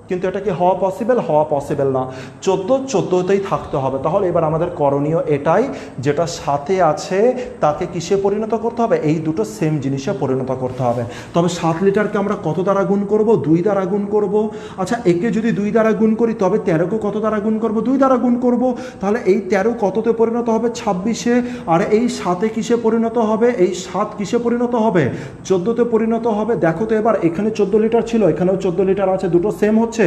কিন্তু এটা কি হওয়া পসিবল? হওয়া পসিবল না। 14তেই থাকতে হবে। তাহলে এবার আমাদের করণীয় এটাই, যেটা সাথে আছে তাকে কিসে পরিণত করতে হবে? এই দুটো সেম জিনিসে পরিণত করতে হবে। তবে 7 লিটারকে আমরা কত দ্বারা গুণ করব? 2 দ্বারা গুণ করব। আচ্ছা একে যদি 2 দ্বারা গুণ করি, তবে 13কে কত দ্বারা গুণ করব? 2 দ্বারা গুণ করব। তাহলে এই 13 কততে পরিণত হবে? 26-এ। আর এই 7-এ কিসে পরিণত হবে? এই 7 কিসে পরিণত হবে? 14তে পরিণত হবে। দেখো তো এবার, এখানে 14 লিটার ছিল, এখানেও 14 লিটার আছে, দুটো সেম হচ্ছে।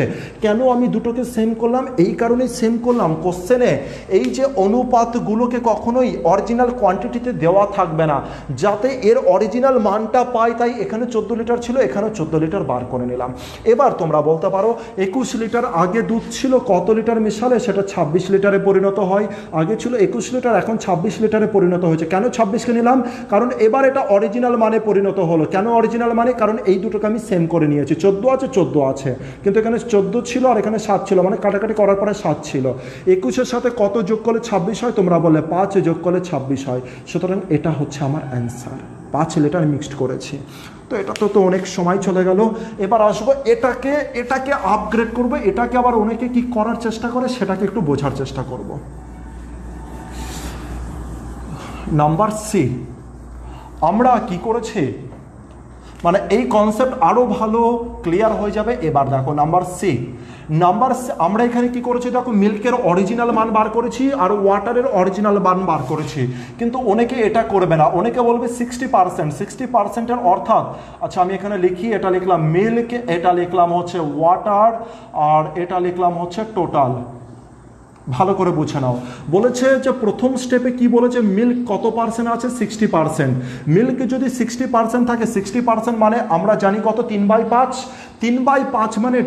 কেন আমি দুটোকে সেম করলাম? এই কারণেই সেম করলাম, কোশ্চেনে এই যে অনুপাতগুলোকে কখনোই অরিজিনাল কোয়ান্টিটিতে দেওয়া থাকবে না, যাতে এর অরিজিনাল মানটা পাই। তাই এখানে 14 লিটার ছিল, এখানেও 14 লিটার বার করে নিলাম। এবার তোমরা বলতে পারো 21 লিটার আগে দুধ ছিল, কত লিটার মেশালে সেটা 26 লিটারে পরিণত হয়? আগে ছিল 21 লিটার, এখন 26 লিটারে পরিণত হয়েছে। কেন 26কে নিলাম? কারণ এবার এটা অরিজিনাল মানে পরিণত হলো। কেন অরিজিনাল মানে? কারণ এই দুটোকে আমি সেম করে নিয়েছি। 14 আছে, 14 আছে, কিন্তু এখানে 14 ছিল আর এখানে 7 ছিল, মানে কাটাকাটি করার পরে 7 ছিল। 21-এর সাথে কত যোগ করলে 26 হয়? তোমরা বললে 5 যোগ করলে 26 হয়। সুতরাং এটা হচ্ছে আমার অ্যান্সার। 5 লিটার মিক্সড করেছি। তো এটা তো অনেক সময় চলে গেল। এবার আসবো এটাকে আপগ্রেড করবো। এটাকে আবার অনেকে কি করার চেষ্টা করে সেটাকে একটু বোঝার চেষ্টা করব। নাম্বার সি, আমরা কি করেছি, মানে এই কনসেপ্ট আরও ভালো ক্লিয়ার হয়ে যাবে। এবার দেখো নাম্বার সি, আমরা এখানে কি করেছি দেখো, মিল্কের অরিজিনাল মান বার করেছি আর ওয়াটারের অরিজিনাল মান বার করেছি। কিন্তু অনেকে এটা করবে না, অনেকে বলবে 60%, 60%-এর অর্থাৎ, আচ্ছা আমি এখানে লিখি, এটা লিখলাম মিল্ক, এটা লিখলাম হচ্ছে ওয়াটার, আর এটা লিখলাম হচ্ছে টোটাল। ভালো করে বুঝে নাও, বলেছে যে প্রথম স্টেপে কি বলেছে, মিল্ক কত পার্সেন্ট আছে, 60%। মিল্ক যদি 60% থাকে, 60% মানে আমরা জানি কত, 3/5। 3/5 মানে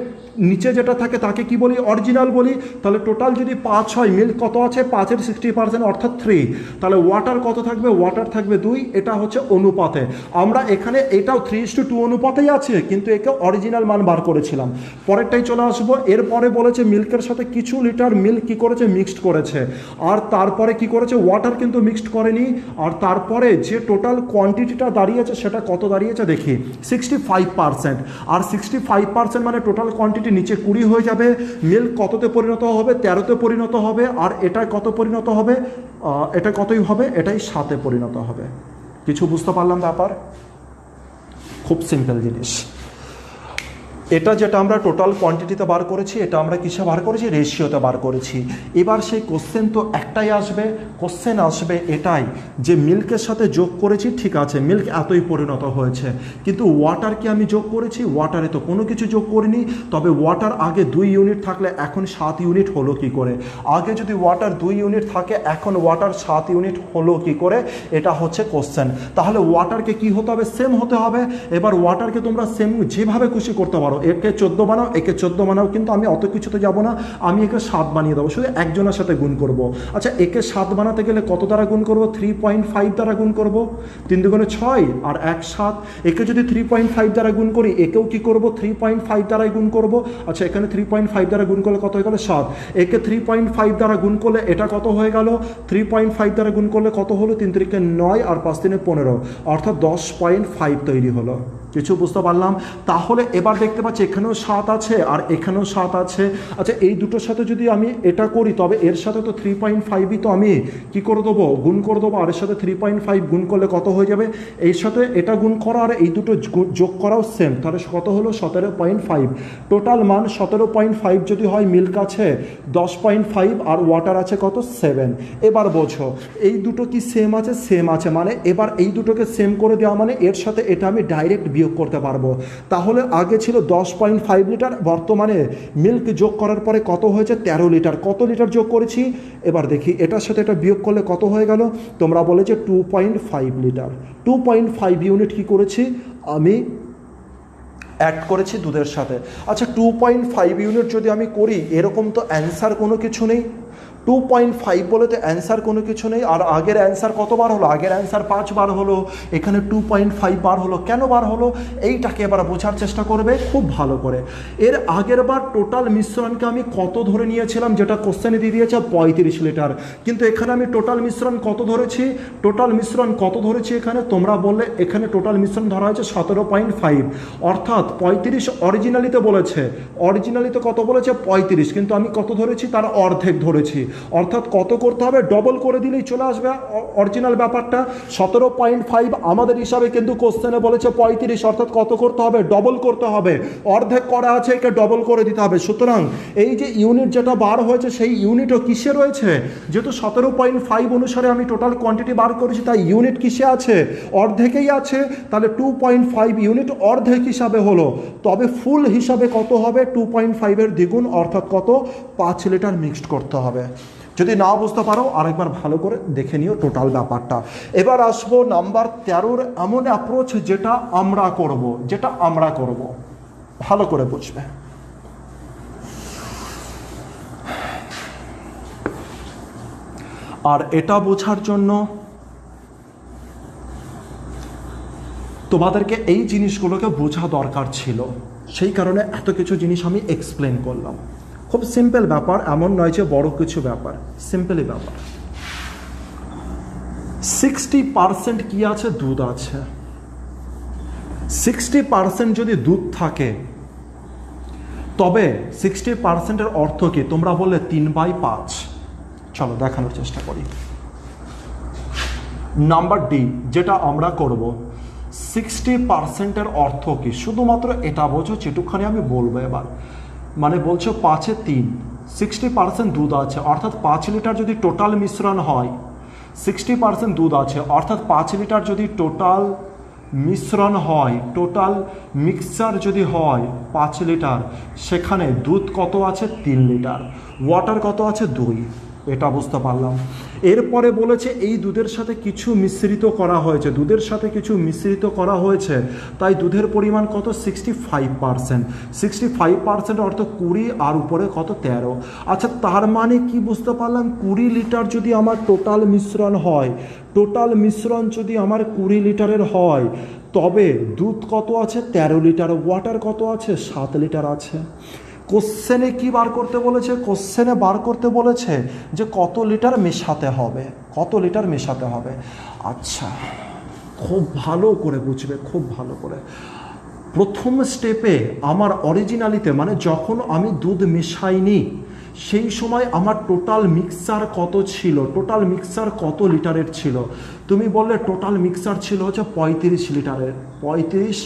নিচে যেটা থাকে তাকে কি বলি, অরিজিনাল বলি। তাহলে টোটাল যদি 5 হয়, মিল্ক কত আছে, 5-এর 60% অর্থাৎ 3। তাহলে ওয়াটার কত থাকবে, ওয়াটার থাকবে 2। এটা হচ্ছে অনুপাতে, আমরা এখানে এটাও 3:2 অনুপাতেই আছে, কিন্তু একে অরিজিনাল মান বার করেছিলাম। পরেরটাই চলে আসবো, এরপরে বলেছে মিল্কের সাথে কিছু লিটার মিল্ক কি করেছে, মিক্সড করেছে। আর তারপরে কি করেছে, ওয়াটার কিন্তু মিক্সড করেনি। আর তারপরে যে টোটাল কোয়ান্টিটিটা দাঁড়িয়েছে সেটা কত দাঁড়িয়েছে দেখি, 65%। আর 65% মানে টোটাল কোয়ান্টিটি নিচে 20 হয়ে যাবে। মিল্ক কততে পরিণত হবে, 13তে পরিণত হবে। আর এটা কত পরিণত হবে, এটা কতই হবে, এটাই 7-এ পরিণত হবে। কিছু বুঝতে পারলাম ব্যাপার? খুব সিম্পল জিনিস। এটা যেটা আমরা টোটাল কোয়ান্টিটিতে বার করেছি, এটা আমরা কিসে বার করেছি, রেশিওতে বার করেছি। এবার সেই কোশ্চেন তো একটাই আসবে, কোশ্চেন আসবে এটাই যে মিল্কের সাথে যোগ করেছি, ঠিক আছে মিল্ক এতই পরিণত হয়েছে, কিন্তু ওয়াটার কি আমি যোগ করেছি, ওয়াটারে তো কোনো কিছু যোগ করিনি। তবে ওয়াটার আগে 2 ইউনিট থাকলে এখন 7 ইউনিট হলো কি করে, আগে যদি ওয়াটার 2 ইউনিট থাকে এখন ওয়াটার 7 ইউনিট হলো কি করে, এটা হচ্ছে কোশ্চেন। তাহলে ওয়াটারকে কি হতে হবে, সেম হতে হবে। এবার ওয়াটারকে তোমরা সেম যেভাবে খুশি করতে পারো, একে 14 বানাও, একে 14 বানাও, কিন্তু আমি অত কিছুতে যাব না, আমি একে 7 বানিয়ে দেবো, শুধু একজনের সাথে গুণ করব। আচ্ছা একে 7 বানাতে গেলে কত দ্বারা গুণ করব, 3.5 দ্বারা গুণ করব, 3 দুগুণে 6 আর 1 7। একে যদি 3.5 দ্বারা গুণ করি, একেও কি করব, 3.5 দ্বারাই গুণ করব। আচ্ছা এখানে 3.5 দ্বারা গুণ করলে কত হয়ে গেল, 7। একে 3.5 দ্বারা গুণ করলে এটা কত হয়ে গেল, 3.5 দ্বারা গুণ করলে কত হলো, 3 3 9 আর 5 3 15, অর্থাৎ 10.5 তৈরি হলো। কিছু বুঝতে পারলাম? তাহলে এবার দেখতে পাচ্ছি এখানেও 7 আছে আর এখানেও 7 আছে। আচ্ছা এই দুটোর সাথে যদি আমি এটা করি, তবে এর সাথে তো 3.5ই তো আমি কি করে দেবো, গুণ করে দেবো। আর এর সাথে 3.5 গুণ করলে কত হয়ে যাবে, এর সাথে এটা গুণ করা আর এই দুটো যোগ করাও সেম, তাহলে কত হলো 17.5। টোটাল মান 17.5 যদি হয়, মিল্ক আছে 10.5 আর ওয়াটার আছে কত, 7। এবার বোঝো এই দুটো কি সেম আছে, সেম আছে, মানে এবার এই দুটোকে সেম করে দেওয়া মানে এর সাথে এটা আমি ডাইরেক্ট বিয়োগ করতে পারবো। তাহলে আগে ছিল 10.5 লিটার, বর্তমানে মিল্ক যোগ করার পরে কত হয়েছে, 13 লিটার। কত লিটার যোগ করেছি, এবার দেখি এটার সাথে এটা বিয়োগ করলে কত হয়ে গেল, তোমরা বলে যে 2.5 লিটার। 2.5 ইউনিট কি করেছি আমি, অ্যাড করেছি দুধের সাথে। আচ্ছা 2.5 ইউনিট যদি আমি করি, এরকম তো অ্যান্সার কোনো কিছু নেই। 2.5 বলে তো অ্যান্সার কোনো কিছু নেই। আর আগের অ্যান্সার কতবার হলো, আগের অ্যান্সার 5 বার হলো, এখানে 2.5 বার হলো। কেন বার হলো এইটাকে এবার বোঝার চেষ্টা করবে খুব ভালো করে। এর আগের বার টোটাল মিশ্রণকে আমি কত ধরে নিয়েছিলাম, যেটা কোশ্চেনে দিয়ে দিয়েছে 35 লিটার, কিন্তু এখানে আমি টোটাল মিশ্রণ কত ধরেছি, টোটাল মিশ্রণ কত ধরেছি এখানে, তোমরা বললে এখানে টোটাল মিশ্রণ ধরা হয়েছে 17.5, অর্থাৎ 35 অরিজিনালিতে বলেছে, অরিজিনালিতে কত বলেছে 35, কিন্তু আমি কত ধরেছি, তার অর্ধেক ধরেছি। অর্থাৎ কত করতে হবে, ডবল করে দিলেই চলে আসবে অরিজিনাল ব্যাপারটা। 17.5 আমাদের হিসাবে কিন্তু কোশ্চেনে বলেছে 35, অর্থাৎ কত করতে হবে, ডবল করতে হবে। অর্ধেক করা আছে, একে ডবল করে দিতে হবে। সুতরাং এই যে ইউনিট যেটা বার হয়েছে, সেই ইউনিটও কিসে রয়েছে, যেহেতু 17.5 অনুসারে আমি টোটাল কোয়ান্টিটি বার করেছি, তাই ইউনিট কিসে আছে, অর্ধেকেই আছে। তাহলে 2.5 ইউনিট অর্ধেক হিসাবে হলো। তবে ফুল হিসাবে কত হবে, 2.5-এর দ্বিগুণ, অর্থাৎ কত, 5 লিটার মিক্সড করতে হবে। যদি না বুঝতে পারো আরেকবার ভালো করে দেখে নিও টোটাল ব্যাপারটা। এবার আসবো নাম্বার 13-র এমন অ্যাপ্রোচ যেটা আমরা করব, ভালো করে বুঝবে। আর এটা বোঝার জন্য তোমাদেরকে এই জিনিসগুলোকে বোঝা দরকার ছিল, সেই কারণে এত কিছু জিনিস আমি এক্সপ্লেন করলাম। খুব সিম্পল ব্যাপার, এমন নয় যে বড় কিছু ব্যাপার, সিম্পলই ব্যাপার। 60% কি আছে, দুধ আছে। 60% যদি দুধ থাকে, তবে 60%-এর অর্থ কি, তোমরা বললে 3/5। চলো দেখানোর চেষ্টা করি। নাম্বার ডি যেটা আমরা করব 60%-এর অর্থ কি, শুধুমাত্র এটা বোঝো, যেটুকখানি আমি বলবো এবার। মানে বলছো 5-3 60% দুধ আছে, অর্থাৎ 5 লিটার যদি টোটাল মিশ্রণ হয়, 60% দুধ আছে অর্থাৎ 5 লিটার যদি টোটাল মিশ্রণ হয়, টোটাল মিক্সচার যদি হয় 5 লিটার, সেখানে দুধ কত আছে 3 লিটার, ওয়াটার কত আছে 2, এটা বুঝতে পারলাম। এরপরে বলেছে এই দুধের সাথে কিছু মিশ্রিত করা হয়েছে, দুধের সাথে কিছু মিশ্রিত করা হয়েছে, তাই দুধের পরিমাণ কত 65%, 65% অর্থ 20 আর উপরে কত 13। আচ্ছা তার মানে কি বুঝতে পারলাম, 20 লিটার যদি আমার টোটাল মিশ্রণ হয়, টোটাল মিশ্রণ যদি আমার 20 লিটারের হয়, তবে দুধ কত আছে 13 লিটার, ওয়াটার কত আছে 7 লিটার আছে। কোশ্চেনে কি বার করতে বলেছে, কোশ্চেনে বার করতে বলেছে যে কত লিটার মেশাতে হবে, কত লিটার মেশাতে হবে। আচ্ছা খুব ভালো করে বুঝবে, খুব ভালো করে। প্রথম স্টেপে আমার অরিজিনালিতে মানে যখন আমি দুধ মেশাইনি সেই সময় আমার টোটাল মিক্সচার কত ছিল, টোটাল মিক্সচার কত লিটারের ছিল, তুমি বললে টোটাল মিক্সচার ছিল হচ্ছে 35 লিটারের, 35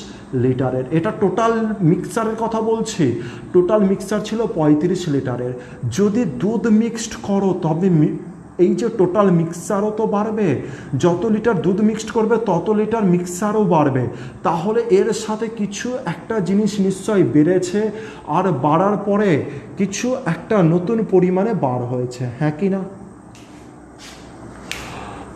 লিটারের, এটা টোটাল মিক্সচারের কথা বলছি, টোটাল মিক্সচার ছিল 35 লিটারের। যদি দুধ মিক্সড করো তবে এই যে টোটাল মিক্সচারও তো বাড়বে, যত লিটার দুধ মিক্সড করবে তত লিটার মিক্সচারও বাড়বে, তাহলে এর সাথে কিছু একটা জিনিস নিশ্চয়ই বেড়েছে, আর বাড়ার পরে কিছু একটা নতুন পরিমাণে বার হয়েছে, হ্যাঁ কি না?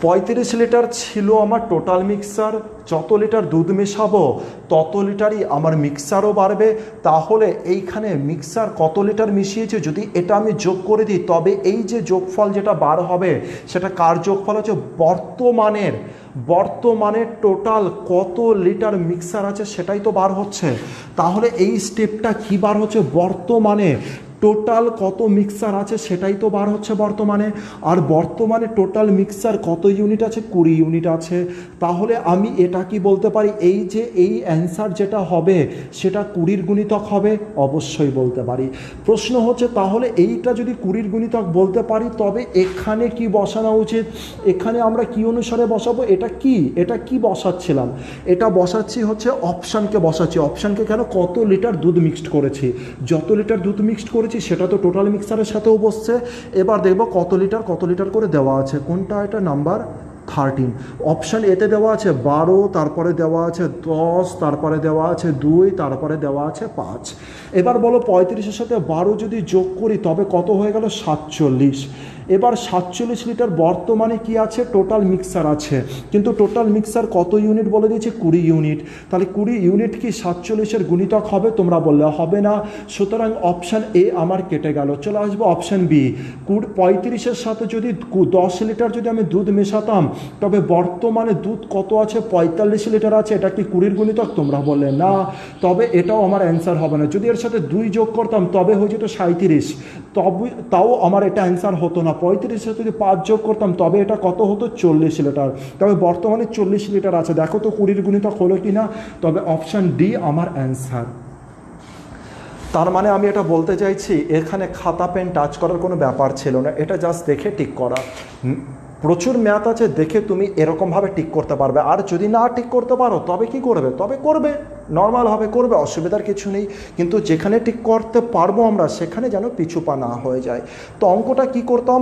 35 লিটার ছিল আমার টোটাল মিক্সচার, যত লিটার দুধ মেশাবো তত লিটারই আমার মিক্সচারও বাড়বে, তাহলে এইখানে মিক্সচার কত লিটার মিশিয়েছে যদি এটা আমি যোগ করে দিই, তবে এই যে যোগফল যেটা বার হবে সেটা কার যোগফল হচ্ছে বর্তমানে টোটাল কত লিটার মিক্সচার আছে সেটাই তো বার হচ্ছে। তাহলে এই স্টেপটা কি বার হচ্ছে, বর্তমানে টোটাল কত মিক্সচার আছে সেটাই তো বার হচ্ছে বর্তমানে, আর বর্তমানে টোটাল মিক্সচার কত ইউনিট আছে 20 ইউনিট আছে। তাহলে আমি এটা কি বলতে পারি, এই যে এই অ্যান্সার যেটা হবে সেটা 20 গুণিতক হবে, অবশ্যই বলতে পারি। প্রশ্ন হচ্ছে তাহলে এইটা যদি 20 গুণিতক বলতে পারি তবে এখানে কি বসানো উচিত, এখানে আমরা কি অনুসারে বসাবো, এটা কি বসাচ্ছিলাম, এটা বসাচ্ছি হচ্ছে অপশানকে বসাচ্ছি, অপশানকে কেন, কত লিটার দুধ মিক্সড করেছি, যত লিটার দুধ মিক্সড করেছি সেটা তো টোটাল মিক্সচারের সাথেও বসছে। এবার দেখব কত লিটার করে দেওয়া আছে, কোনটা, এটা নাম্বার 13, অপশান এতে দেওয়া আছে 12, তারপরে দেওয়া আছে 10, তারপরে দেওয়া আছে 2, তারপরে দেওয়া আছে 5। এবার বলো 35-এর সাথে 12 যদি যোগ করি তবে কত হয়ে গেল 47। এবার 47 লিটার বর্তমানে কি আছে, টোটাল মিক্সচার আছে, কিন্তু টোটাল মিক্সচার কত ইউনিট বলে দিয়েছে 20 ইউনিট, তাহলে 20 ইউনিট কি 47-এর গুণিতক হবে, তোমরা বললে হবে না, সুতরাং অপশান এ আমার কেটে গেল। চলে আসবো অপশান বি, 35-এর সাথে যদি 10 লিটার যদি আমি দুধ মেশাতাম তবে বর্তমানে দুধ কত আছে 45 লিটার আছে, এটা কি 20-এর গুণিতক, তোমরা বললে না, তবে এটাও আমার অ্যান্সার হবে না। যদি এর সাথে 2 যোগ করতাম তবে হয়ে যেত 37, তবে তাও আমার এটা অ্যান্সার হতো না। 35-এর সাথে যদি 5 যোগ করতাম তবে এটা কত হতো 40 লিটার, তবে বর্তমানে 40 লিটার আছে, দেখো তো 20-এর গুণিতক হলো কি না, তবে অপশান ডি আমার অ্যান্সার। তার মানে আমি এটা বলতে চাইছি এখানে খাতা পেন টাচ করার কোনো ব্যাপার ছিল না, এটা জাস্ট দেখে টিক করা। প্রচুর ম্যাথ আছে, দেখে তুমি এরকমভাবে টিক করতে পারবে, আর যদি না টিক করতে পারো তবে কি করবে, তবে করবে নর্মালভাবে করবে, অসুবিধার কিছু নেই, কিন্তু যেখানে ঠিক করতে পারবো আমরা সেখানে যেন পিছু পা না হয়ে যায়। তো অঙ্কটা কি করতাম,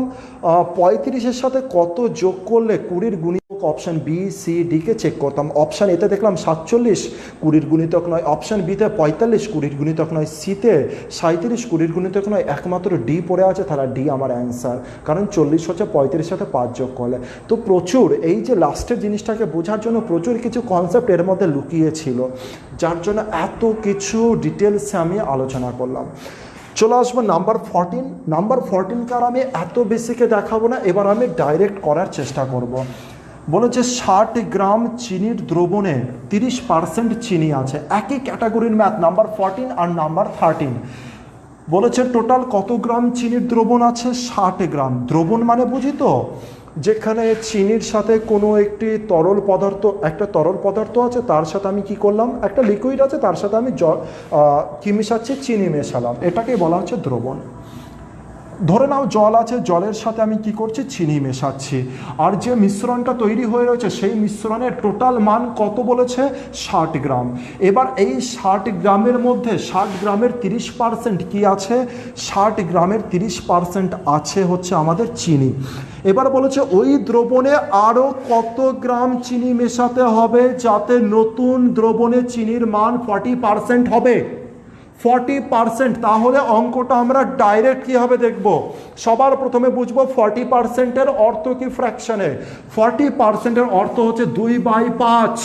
35-এর সাথে কত যোগ করলে 20-এর গুণিতক, অপশান বি সি ডিকে চেক করতাম। অপশান এতে দেখলাম 47, 20-এর গুণিতক নয়, অপশান বিতে 45, 20-এর গুণিতক নয়, সিতে 37, 20-এর গুণিতক নয়, একমাত্র ডি পড়ে আছে, তাহলে ডি আমার অ্যান্সার, কারণ 40 হচ্ছে 35-এর সাথে 5 যোগ করলে। তো প্রচুর এই যে লাস্টের জিনিসটাকে বোঝার জন্য প্রচুর কিছু কনসেপ্ট এর মধ্যে লুকিয়ে ছিল, যার জন্য এত কিছু ডিটেলসে আমি আলোচনা করলাম। চলে আসবো নাম্বার 14। নাম্বার 14 কার আমি এত বেসিকে দেখাবো না, এবার আমি ডাইরেক্ট করার চেষ্টা করব। বলেছে 60 গ্রাম চিনির দ্রবণে 30% চিনি আছে, একই ক্যাটাগরির ম্যাথ, নাম্বার 14 আর নাম্বার 13। বলেছে টোটাল কত গ্রাম চিনির দ্রবণ আছে, 60 গ্রাম। দ্রবণ মানে বুঝি তো, যেখানে চিনির সাথে কোনো একটি তরল পদার্থ আছে, তার সাথে আমি কি করলাম, একটা লিকুইড আছে, তার সাথে আমি কি মেশাচ্ছি, চিনি মেশালাম, এটাকে বলা হচ্ছে দ্রবণ। ধরে নাও জল আছে, জলের সাথে আমি কি করছি, চিনি মেশাচ্ছি, আর যে মিশ্রণটা তৈরি হয়ে রয়েছে সেই মিশ্রণের টোটাল মান কত বলেছে, 60 গ্রাম। এবার এই 60 গ্রামের মধ্যে 60 গ্রামের 30% কি আছে, 60 গ্রামের 30% আছে হচ্ছে আমাদের চিনি। এবার বলেছে ওই দ্রবণে আরও কত গ্রাম চিনি মেশাতে হবে যাতে নতুন দ্রবণে চিনির মান 40% হবে, 40%। তাহলে অঙ্কটা আমরা ডাইরেক্ট কীভাবে দেখব, সবার প্রথমে বুঝবো 40%-এর অর্থ কি ফ্র্যাকশনে। 40%-এর অর্থ হচ্ছে 2/5,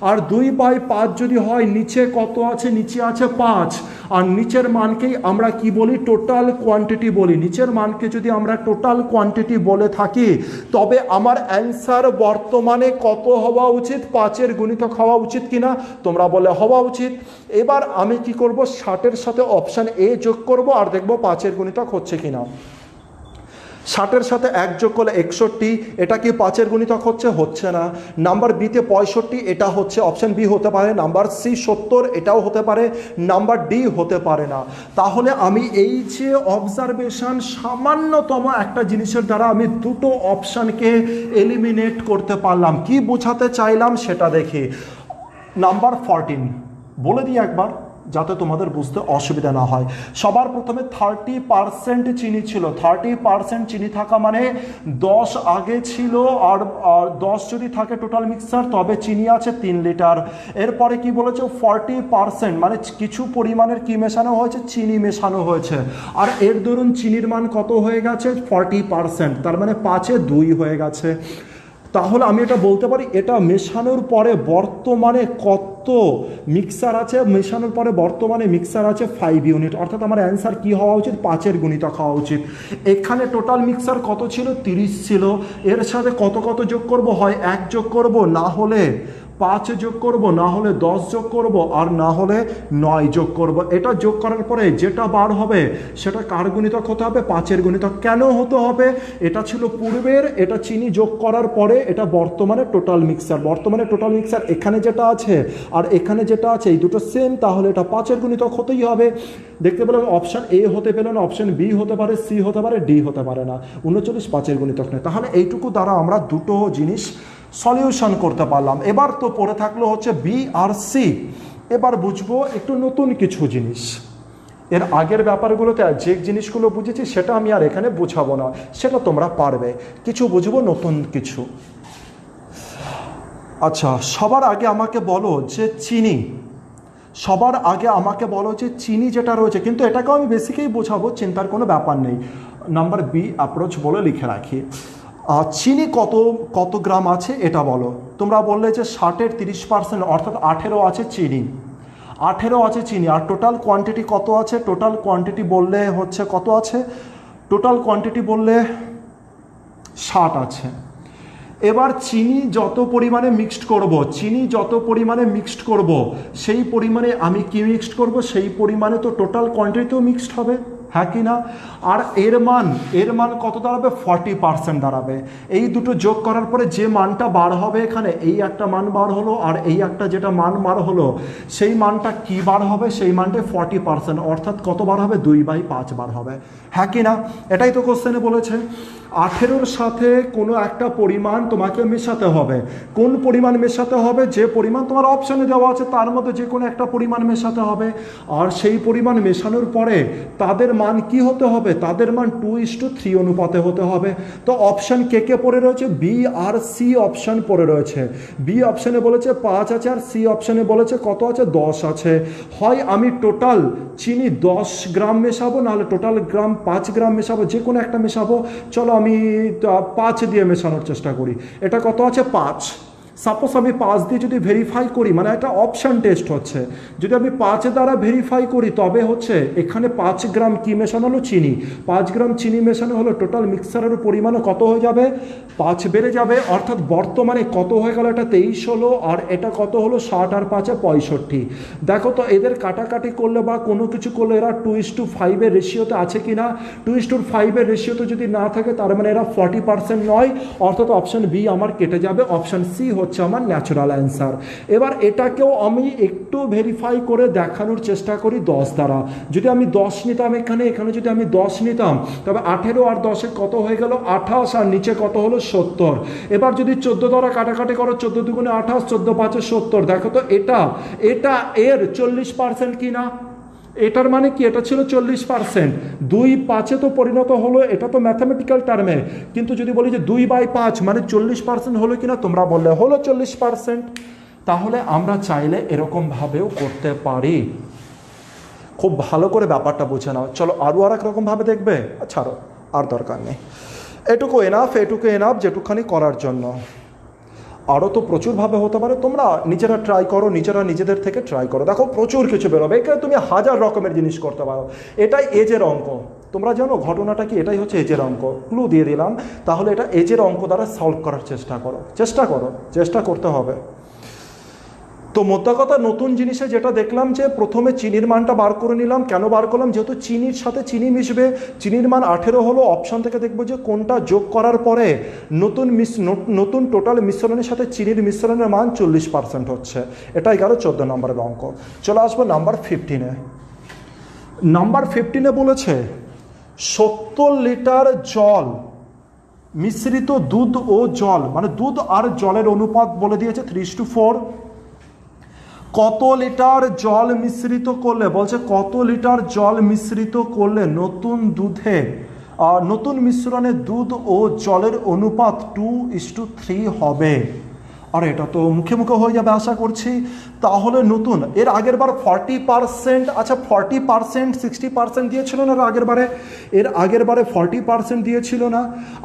আর 2/5 যদি হয় নিচে কত আছে, নিচে আছে 5, আর নিচের মানকেই আমরা কি বলি, টোটাল কোয়ান্টিটি বলি। নিচের মানকে যদি আমরা টোটাল কোয়ান্টিটি বলে থাকি তবে আমার অ্যান্সার বর্তমানে কত হওয়া উচিত, 5-এর গুণিতক হওয়া উচিত কিনা, তোমরা বলে হওয়া উচিত। এবার আমি কি করব, 60-এর সাথে অপশান এ যোগ করব আর দেখব 5-এর গুণিতক হচ্ছে কিনা। 60-এর সাথে 1 যোগ করলে 61, এটা কি 5-এর গুণিতক হচ্ছে, হচ্ছে না। নাম্বার বিতে 65, এটা হচ্ছে অপশান বি হতে পারে। নাম্বার সি 70, এটাও হতে পারে। নাম্বার ডি হতে পারে না। তাহলে আমি এই যে অবজারভেশন, সামান্যতম একটা জিনিসের দ্বারা আমি দুটো অপশানকে এলিমিনেট করতে পারলাম। কি বোঝাতে চাইলাম সেটা দেখি। নাম্বার 14 বলে দিই একবার যাতে তোমাদের বুঝতে অসুবিধা না হয়। সবার প্রথমে 30% চিনি ছিল। 30% চিনি থাকা মানে 10 আগে ছিল, আর 10 যদি থাকে টোটাল মিক্সার তবে চিনি আছে 3 লিটার। এরপরে কি বলেছে, 40% মানে কিছু পরিমাণের কি মেশানো হয়েছে, চিনি মেশানো হয়েছে। আর এর দরুন চিনির মান কত হয়ে গেছে, 40%, তার মানে 5-এ 2 হয়ে গেছে। তাহলে আমি এটা বলতে পারি, এটা মেশানোর পরে বর্তমানে কত মিক্সার আছে, মেশানোর পরে বর্তমানে মিক্সার আছে 5 ইউনিট। অর্থাৎ আমার অ্যান্সার কি হওয়া উচিত, 5-এর গুণিতক হওয়া উচিত। এখানে টোটাল মিক্সার কত ছিল, 30 ছিল। এর সাথে কত কত যোগ করব, হয় 1 যোগ করব, না হলে 5 যোগ করব, না হলে 10 যোগ করব, আর না হলে 9 যোগ করব। এটা যোগ করার পরে যেটা বার হবে সেটা কার গুণিতক হতে হবে, 5-এর গুণিতক। কেন হতে হবে, এটা ছিল পূর্বের, এটা চিনি যোগ করার পরে, এটা বর্তমানে টোটাল মিক্সার। বর্তমানে টোটাল মিক্সার এখানে যেটা আছে আর এখানে যেটা আছে এই দুটো সেম, তাহলে এটা 5-এর গুণিতক হতেই হবে। দেখতে পেলাম অপশান এ হতে পেল না, অপশান বি হতে পারে, সি হতে পারে, ডি হতে পারে না। 39 5-এর গুণিতক নেই। তাহলে এইটুকু দ্বারা আমরা দুটো জিনিস সলিউশন করতে পারলাম। এবার তো পড়ে থাকলো হচ্ছে বি আর সি। এবার বুঝবো একটু নতুন কিছু জিনিস। এর আগের ব্যাপারগুলোতে যে জিনিসগুলো বুঝেছি সেটা আমি আর এখানে বুঝাবো না, সেটা তোমরা পারবে। কিছু বুঝবো নতুন কিছু। আচ্ছা, সবার আগে আমাকে বলো যে চিনি, সবার আগে আমাকে বলো যে চিনি যেটা রয়েছে, কিন্তু এটাকেও আমি বেসিকেই বোঝাবো, চিন্তার কোনো ব্যাপার নেই। নাম্বার বি অ্যাপ্রোচ বলে লিখে রাখি। চিনি কত কত গ্রাম আছে এটা বলো। তোমরা বললে যে 60-এর 30%, অর্থাৎ 18 আছে চিনি, 18 আছে চিনি। আর টোটাল কোয়ান্টিটি কত আছে, টোটাল কোয়ান্টিটি বললে হচ্ছে কত আছে, টোটাল কোয়ান্টিটি বললে 60 আছে। এবার চিনি যত পরিমাণে মিক্সড করব, চিনি যত পরিমাণে মিক্সড করব সেই পরিমাণে আমি কি মিক্সড করব, সেই পরিমাণে তো টোটাল কোয়ান্টিটিও মিক্সড হবে, হ্যাঁ কি না। আর এর মান কত দাঁড়াবে, 40% দাঁড়াবে। এই দুটো যোগ করার পরে যে মানটা বার হবে এখানে, এই একটা মান বার হলো আর এই একটা যেটা মান বার হলো, সেই মানটা কি বার হবে, সেই মানটা 40%, অর্থাৎ কত বার হবে, 2/5 বার হবে, হ্যাঁ কি না। এটাই তো কোশ্চেনে বলেছে। 18-র সাথে কোনো একটা পরিমাণ তোমাকে মেশাতে হবে। কোন পরিমাণ মেশাতে হবে, যে পরিমাণ তোমার অপশানে দেওয়া আছে তার মধ্যে যে কোনো একটা পরিমাণ মেশাতে হবে। আর সেই পরিমাণ মেশানোর পরে তাদের মান কি হতে হবে, তাদের মান 2:3 অনুপাতে হতে হবে। তো অপশান কে কে পড়ে রয়েছে, বি আর সি অপশান পড়ে রয়েছে। বি অপশানে বলেছে 5 আছে, আর সি অপশানে বলেছে কত আছে, 10 আছে। হয় আমি টোটাল চিনি 10 গ্রাম মেশাবো, নাহলে টোটাল গ্রাম 5 গ্রাম মেশাবো, যে কোনো একটা মেশাবো। চলো আমি 5 দিয়ে মেশানোর চেষ্টা করি। এটা কত আছে, 5। সাপোজ আমি 5 দিয়ে যদি ভেরিফাই করি, মানে একটা অপশান টেস্ট হচ্ছে, যদি আমি 5 দ্বারা ভেরিফাই করি তবে হচ্ছে এখানে 5 গ্রাম কি মেশানো হলো, চিনি। 5 গ্রাম চিনি মেশানো হলো, টোটাল মিক্সারের পরিমাণও কত হয়ে যাবে, 5 বেড়ে যাবে। অর্থাৎ বর্তমানে কত হয়ে গেল, এটা 23 হলো, আর এটা কত হলো, 60 আর 5 65। দেখো তো এদের কাটাকাটি করলে বা কোনো কিছু করলে এরা 2:5-এর রেশিওতে আছে কি না। 2:5-এর রেশিওতে যদি না থাকে তার মানে এরা 40% নয়, অর্থাৎ অপশান বি আমার কেটে যাবে। অপশান সি হচ্ছে হচ্ছে আমার ন্যাচারাল অ্যান্সার। এবার এটাকেও আমি একটু ভেরিফাই করে দেখানোর চেষ্টা করি 10 দ্বারা। যদি আমি 10 নিতাম এখানে যদি আমি 10 নিতাম, তবে 18 আর 10 কত হয়ে গেল 28, আর নিচে কত হলো 70। এবার যদি 14 দ্বারা কাটাকাটি করো, 14 দুগুণে 28, 14 5 70। দেখো তো এটা এর 40% কি না? এটার মানে কি? এটা ছিল 40%, 2/5 তো পরিণত হলো, এটা তো ম্যাথামেটিক্যাল টার্মে। কিন্তু যদি বলি যে 2/5 মানে 40% হলো কিনা, তোমরা বললে হলো 40%। তাহলে আমরা চাইলে এরকমভাবেও করতে পারি। খুব ভালো করে ব্যাপারটা বুঝে নাও। চলো আরও আর এক রকমভাবে দেখবে, ছাড়ো আর দরকার নেই, এটুকু এনাফ যেটুকখানি করার জন্য। আরও তো প্রচুরভাবে হতে পারে, তোমরা নিজেরা ট্রাই করো, নিজেদের থেকে ট্রাই করো, দেখো প্রচুর কিছু বেরোবে। এখানে তুমি 1000 রকমের জিনিস করতে পারো। এটাই এজের অঙ্ক, তোমরা জানো ঘটনাটা কি? এটাই হচ্ছে এজের অঙ্ক, ক্লু দিয়ে দিলাম। তাহলে এটা এজের অঙ্ক দ্বারা সলভ করার চেষ্টা করতে হবে। তো মোদ্দা কথা, নতুন জিনিসে যেটা দেখলাম যে প্রথমে চিনির মানটা বার করে নিলাম। কেন বার করলাম? যেহেতু চিনির সাথে চিনি মিশবে, চিনির মান 18 হলো, অপশান থেকে দেখবো যে কোনটা যোগ করার পরে নতুন টোটাল মিশ্রণের সাথে চিনির মিশ্রণের মান 40% হচ্ছে। এটাই গেল 14 নম্বরের অঙ্ক। চলে আসবো নাম্বার 15-এ। নাম্বার 15-এ বলেছে 70 লিটার জল মিশ্রিত দুধ ও জল, মানে দুধ আর জলের অনুপাত বলে দিয়েছে 3:4। কত লিটার জল মিশ্রিত করলে, বলছে কত লিটার জল মিশ্রিত করলে নতুন মিশ্রণে দুধ ও জলের অনুপাত 2:3 হবে। আর এটা তো মুখে হয়ে যাবে আশা করছি। তাহলে নতুন, এর আগের বার 40%, আচ্ছা 40% 60% দিয়েছিল না এর আগের বারে 40% দিয়েছিল না?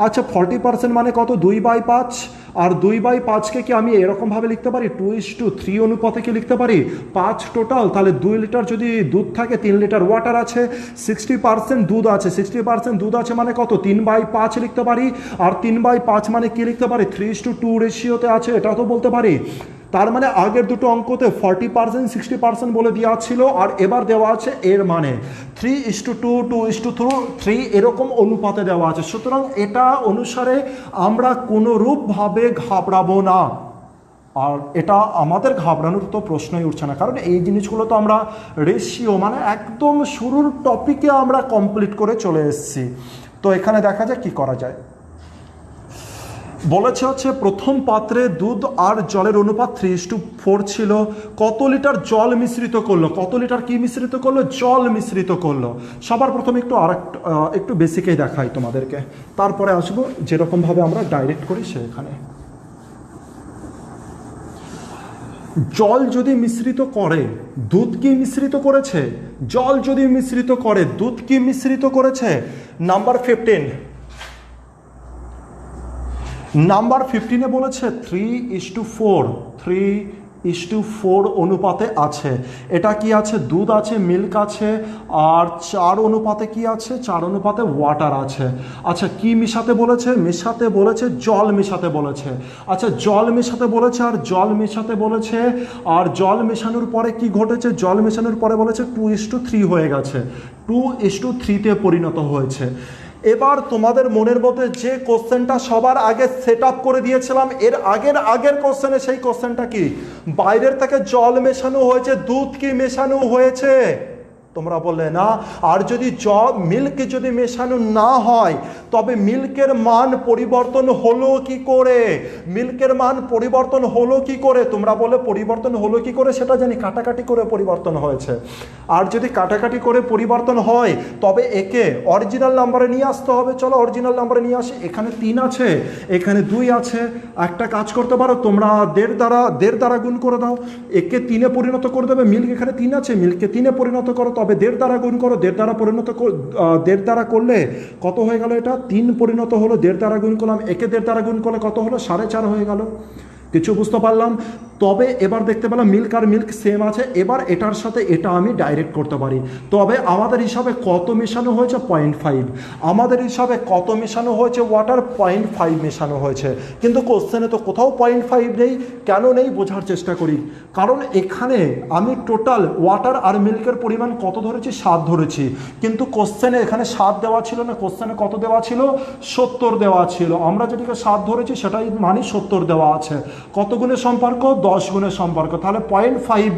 আচ্ছা 40% মানে কত? 2/5। আর 2/5কে কি আমি এরকমভাবে লিখতে পারি? 2:3 অনুপাতে কি লিখতে পারি? 5 টোটাল, তাহলে 2 লিটার যদি দুধ থাকে, 3 লিটার ওয়াটার আছে, 60% দুধ আছে, 60% দুধ আছে মানে কত? 3/5 লিখতে পারি। আর 3/5 মানে কি লিখতে পারি? 3:2 রেশিওতে আছে, এটাও তো বলতে পারি। তার মানে আগের দুটো অঙ্কতে 40% 60% বলে দেওয়া ছিল, আর এবার দেওয়া আছে এর মানে 3:2 2:3 এরকম অনুপাতে দেওয়া আছে। সুতরাং এটা অনুসারে আমরা কোনোরূপভাবে ঘাবড়াবো না। আর এটা আমাদের ঘাবড়ানোর তো প্রশ্নই উঠছে না, কারণ এই জিনিসগুলো তো আমরা রেশিও মানে একদম শুরুর টপিকে আমরা কমপ্লিট করে চলে এসেছি। তো এখানে দেখা যায় কি করা যায়। বলেছে হচ্ছে প্রথম পাত্রে দুধ আর জলের অনুপাত 3:4 ছিল। কত লিটার জল মিশ্রিত করলো? কত লিটার কি মিশ্রিত করলো? জল মিশ্রিত করলো। সবার প্রথমে একটু বেসিকেই দেখাই তোমাদেরকে, তারপরে আসবো যেরকমভাবে আমরা ডাইরেক্ট করি সেখানে। জল যদি মিশ্রিত করে, দুধ কি মিশ্রিত করেছে? জল যদি মিশ্রিত করে, দুধ কি মিশ্রিত করেছে? নাম্বার 15-এ বলেছে 3:4 অনুপাতে আছে। এটা কি আছে? দুধ আছে, মিল্ক আছে, আর 4 অনুপাতে কি আছে? 4 অনুপাতে ওয়াটার আছে। আচ্ছা কি মিশাতে বলেছে? জল মেশাতে বলেছে। আচ্ছা জল মেশাতে বলেছে, আর জল মেশানোর পরে কি ঘটেছে? জল মেশানোর পরে বলেছে 2:3 হয়ে গেছে, 2:3-তে পরিণত হয়েছে। এবার তোমাদের মনের মধ্যে যে কোশ্চেনটা সবার আগে সেট আপ করে দিয়েছিলাম, এর আগের কোশ্চেনে, সেই কোশ্চেনটা কি? বাইরের থেকে জল মেশানো হয়েছে, দুধ কি মেশানো হয়েছে? তোমরা বললে না। আর যদি মিল্ক যদি মেশানো না হয়, তবে মিল্কের মান পরিবর্তন হলো কি করে? তোমরা বলে পরিবর্তন হলো কি করে? সেটা জানি, কাটাকাটি করে পরিবর্তন হয়েছে। আর যদি কাটাকাটি করে পরিবর্তন হয়, তবে একে অরিজিনাল নাম্বারে নিয়ে আসতে হবে। চলো অরিজিনাল নাম্বারে নিয়ে আসি। এখানে 3 আছে, এখানে 2 আছে। একটা কাজ করতে পারো তোমরা, 1.5 দ্বারা গুণ করে দাও, একে 3-এ পরিণত করে দেবে। মিল্ক এখানে 3 আছে, মিল্ককে 3-এ পরিণত করো, তবে 1.5 দ্বারা গুণ করো। 1.5 দ্বারা করলে কত হয়ে গেল? এটা 3 পরিণত হলো। 1.5 দ্বারা গুণ করলাম, একে 1.5 দ্বারা গুণ করলে কত হলো? 4.5 হয়ে গেল। কিছু বুঝতে পারলাম? তবে এবার দেখতে পেলাম মিল্ক আর মিল্ক সেম আছে, এবার এটার সাথে এটা আমি ডাইরেক্ট করতে পারি। তবে আমাদের হিসাবে কত মেশানো হয়েছে 0.5, আমাদের হিসাবে কত মেশানো হয়েছে ওয়াটার 0.5 মেশানো হয়েছে, কিন্তু কোশ্চেনে তো কোথাও 0.5 নেই। কেন নেই বোঝার চেষ্টা করি, কারণ এখানে আমি টোটাল ওয়াটার আর মিল্কের পরিমাণ কত ধরেছি 7 ধরেছি, কিন্তু কোশ্চেনে এখানে 7 দেওয়া ছিল না, কোশ্চেনে কত দেওয়া ছিল 70 দেওয়া ছিল। আমরা যেটিকে 7 ধরেছি সেটাই মানে 70 দেওয়া আছে। কত গুণের সম্পর্ক? 10 গুণের সম্পর্ক। তাহলে 0.5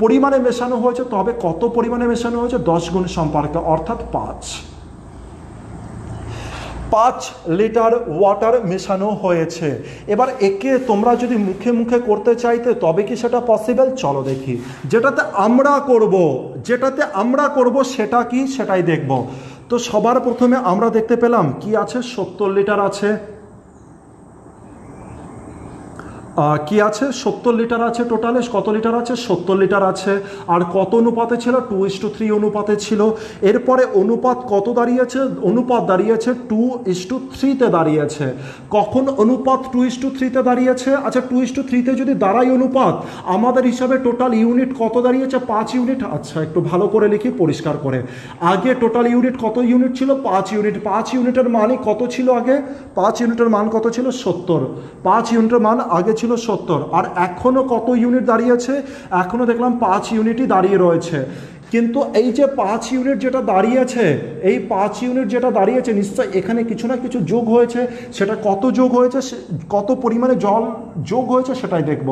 পরিমাণে মেশানো হয়েছে, তবে কত পরিমাণে মেশানো হয়েছে 10 গুণের সম্পর্ক, অর্থাৎ 5 লিটার ওয়াটার মেশানো হয়েছে। এবার একে তোমরা যদি মুখে মুখে করতে চাইতে তবে কি সেটা পসিবল? চলো দেখি। যেটাতে আমরা করব সেটা কি সেটাই দেখব। তো সবার প্রথমে আমরা দেখতে পেলাম কি আছে, 70 লিটার আছে, কি আছে 70 লিটার আছে। টোটালে কত লিটার আছে? 70 লিটার আছে। আর কত অনুপাতে ছিল? 2:3 অনুপাতে ছিল। এরপরে অনুপাত কত দাঁড়িয়েছে? অনুপাত দাঁড়িয়েছে 2:3-তে দাঁড়িয়েছে। কখন অনুপাত 2:3-তে দাঁড়িয়েছে? আচ্ছা 2:3-তে যদি দাঁড়ায় অনুপাত, আমাদের হিসাবে টোটাল ইউনিট কত দাঁড়িয়েছে? 5 ইউনিট। আচ্ছা একটু ভালো করে লিখি পরিষ্কার করে। আগে টোটাল ইউনিট কত ইউনিট ছিল? 5 ইউনিট। 5 ইউনিটের মানই কত ছিল আগে? 5 ইউনিটের মান কত ছিল? 70। 5 ইউনিটের মান আগে ছিল 70। আর এখনো কত ইউনিট দাঁড়িয়েছে? এখনো দেখলাম 5 ইউনিটই দাঁড়িয়ে রয়েছে। কিন্তু এই যে 5 ইউনিট যেটা দাঁড়িয়েছে, এই 5 ইউনিট যেটা দাঁড়িয়েছে নিশ্চয় এখানে কিছু না কিছু যোগ হয়েছে। সেটা কত যোগ হয়েছে, কত পরিমাণে জল যোগ হয়েছে সেটাই দেখব।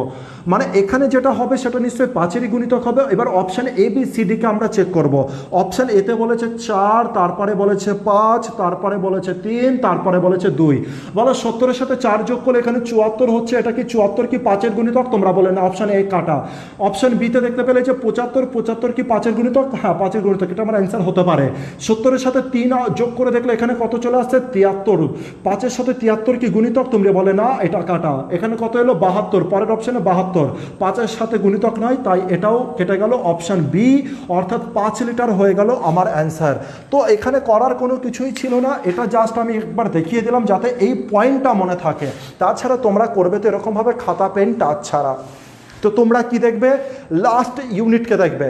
মানে এখানে যেটা হবে সেটা নিশ্চয়ই 5-এরই গুণিতক হবে। এবার অপশান ABCDকে আমরা চেক করব। অপশান এতে বলেছে 4, তারপরে বলেছে 5, তারপরে বলেছে 3, তারপরে বলেছে 2। বলো 70-এর সাথে 4 যোগ করলে এখানে 74 হচ্ছে। এটা কি 74 কি 5-এর গুণিতক? তোমরা বলে না, অপশান এ কাটা। অপশান বিতে দেখতে পেলে যে 75 কি 5-এর গুণিতক? হ্যাঁ 5-এর গুণিতক, এটা আমার অ্যান্সার হতে পারে। 70-এর সাথে 3 যোগ করে দেখলে এখানে কত চলে আসছে? 73। 5-এর সাথে 73 কি গুণিতক? তোমরা বলে না, এটা কাটা। এখানে কত এলো? 72। পরের অপশানে 72, 5-এর সাথে গুণিতক নয়, তাই এটাও কেটে গেল। অপশান বি, অর্থাৎ 5 লিটার হয়ে গেল আমার অ্যান্সার। তো এখানে করার কোনো কিছুই ছিল না, এটা জাস্ট আমি একবার দেখিয়ে দিলাম যাতে এই পয়েন্টটা মনে থাকে। তাছাড়া তোমরা করবে তো এরকমভাবে খাতা পেন টাচ ছাড়া। তো তোমরা কি দেখবে? লাস্ট ইউনিটকে দেখবে,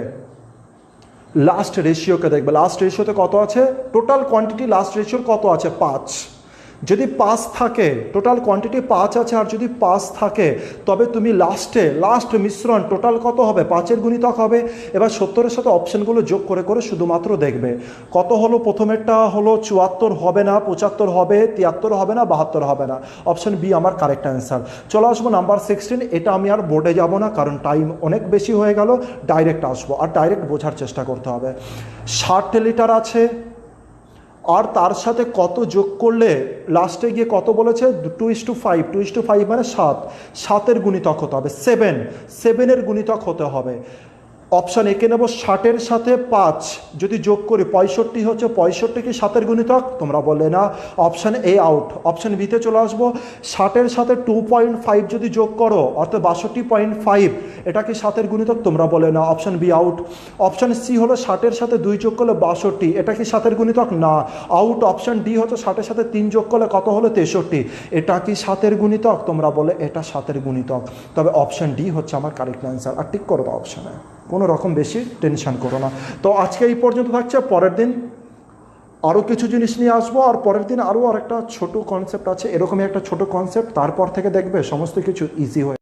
লাস্ট রেশিওকে দেখবে। লাস্ট রেশিওতে কত আছে? টোটাল কোয়ান্টিটি লাস্ট রেশিওর কত আছে? 5। যদি 5 থাকে, টোটাল কোয়ান্টিটি 5 আছে, আর যদি 5 থাকে তবে তুমি লাস্ট মিশ্রণ টোটাল কত হবে? 5-এর গুণিতক হবে। এবার 70-এর সাথে অপশানগুলো যোগ করে করে শুধুমাত্র দেখবে কত হলো। প্রথমেরটা হলো 74 হবে না, 75 হবে, 73 হবে না, 72 হবে না। অপশান বি আমার কারেক্ট অ্যান্সার। চলে আসবো নাম্বার 16। এটা আমি আর বোর্ডে যাব না, কারণ টাইম অনেক বেশি হয়ে গেল। ডাইরেক্ট আসবো, আর ডাইরেক্ট বোঝার চেষ্টা করতে হবে। 60 লিটার আছে, আর তার সাথে কত যোগ করলে লাস্টে গিয়ে কত বলেছে? 2:5। 2:5 মানে 7। 7-এর গুণিতক হতে হবে 7। 7-এর গুণিতক হতে হবে। অপশান একে নেব। 60-এর সাথে 5 যদি যোগ করি 65 হচ্ছে। 65 কি 7-এর গুণিতক? তোমরা বললে না, অপশান এ আউট। অপশান বিতে চলে আসবো। 60-এর সাথে 2.5 যদি যোগ করো, অর্থাৎ 62.5, এটা কি 7-এর গুণিতক? তোমরা বলে না, option B out. Option C হলো 60-এর সাথে 2 যোগ করলে 62, এটা কি 7-এর গুণিতক? না, আউট। অপশান ডি হচ্ছে 60-এর সাথে 3 যোগ করলে কত হলো? 63, এটা কি 7-এর গুণিতক? তোমরা বলে এটা 7-এর গুণিতক। তবে অপশান ডি হচ্ছে আমার কারেক্ট অ্যান্সার। আর টিক করো অপশানে, কোনো রকম বেশি টেনশন করো না। তো আজকে এই পর্যন্ত থাকছে। পরের দিন আরও কিছু জিনিস নিয়ে আসবো, আর পরের দিন আরও আরেকটা ছোটো কনসেপ্ট আছে, এরকমই একটা ছোটো কনসেপ্ট। তারপর থেকে দেখবে সমস্ত কিছু ইজি হয়ে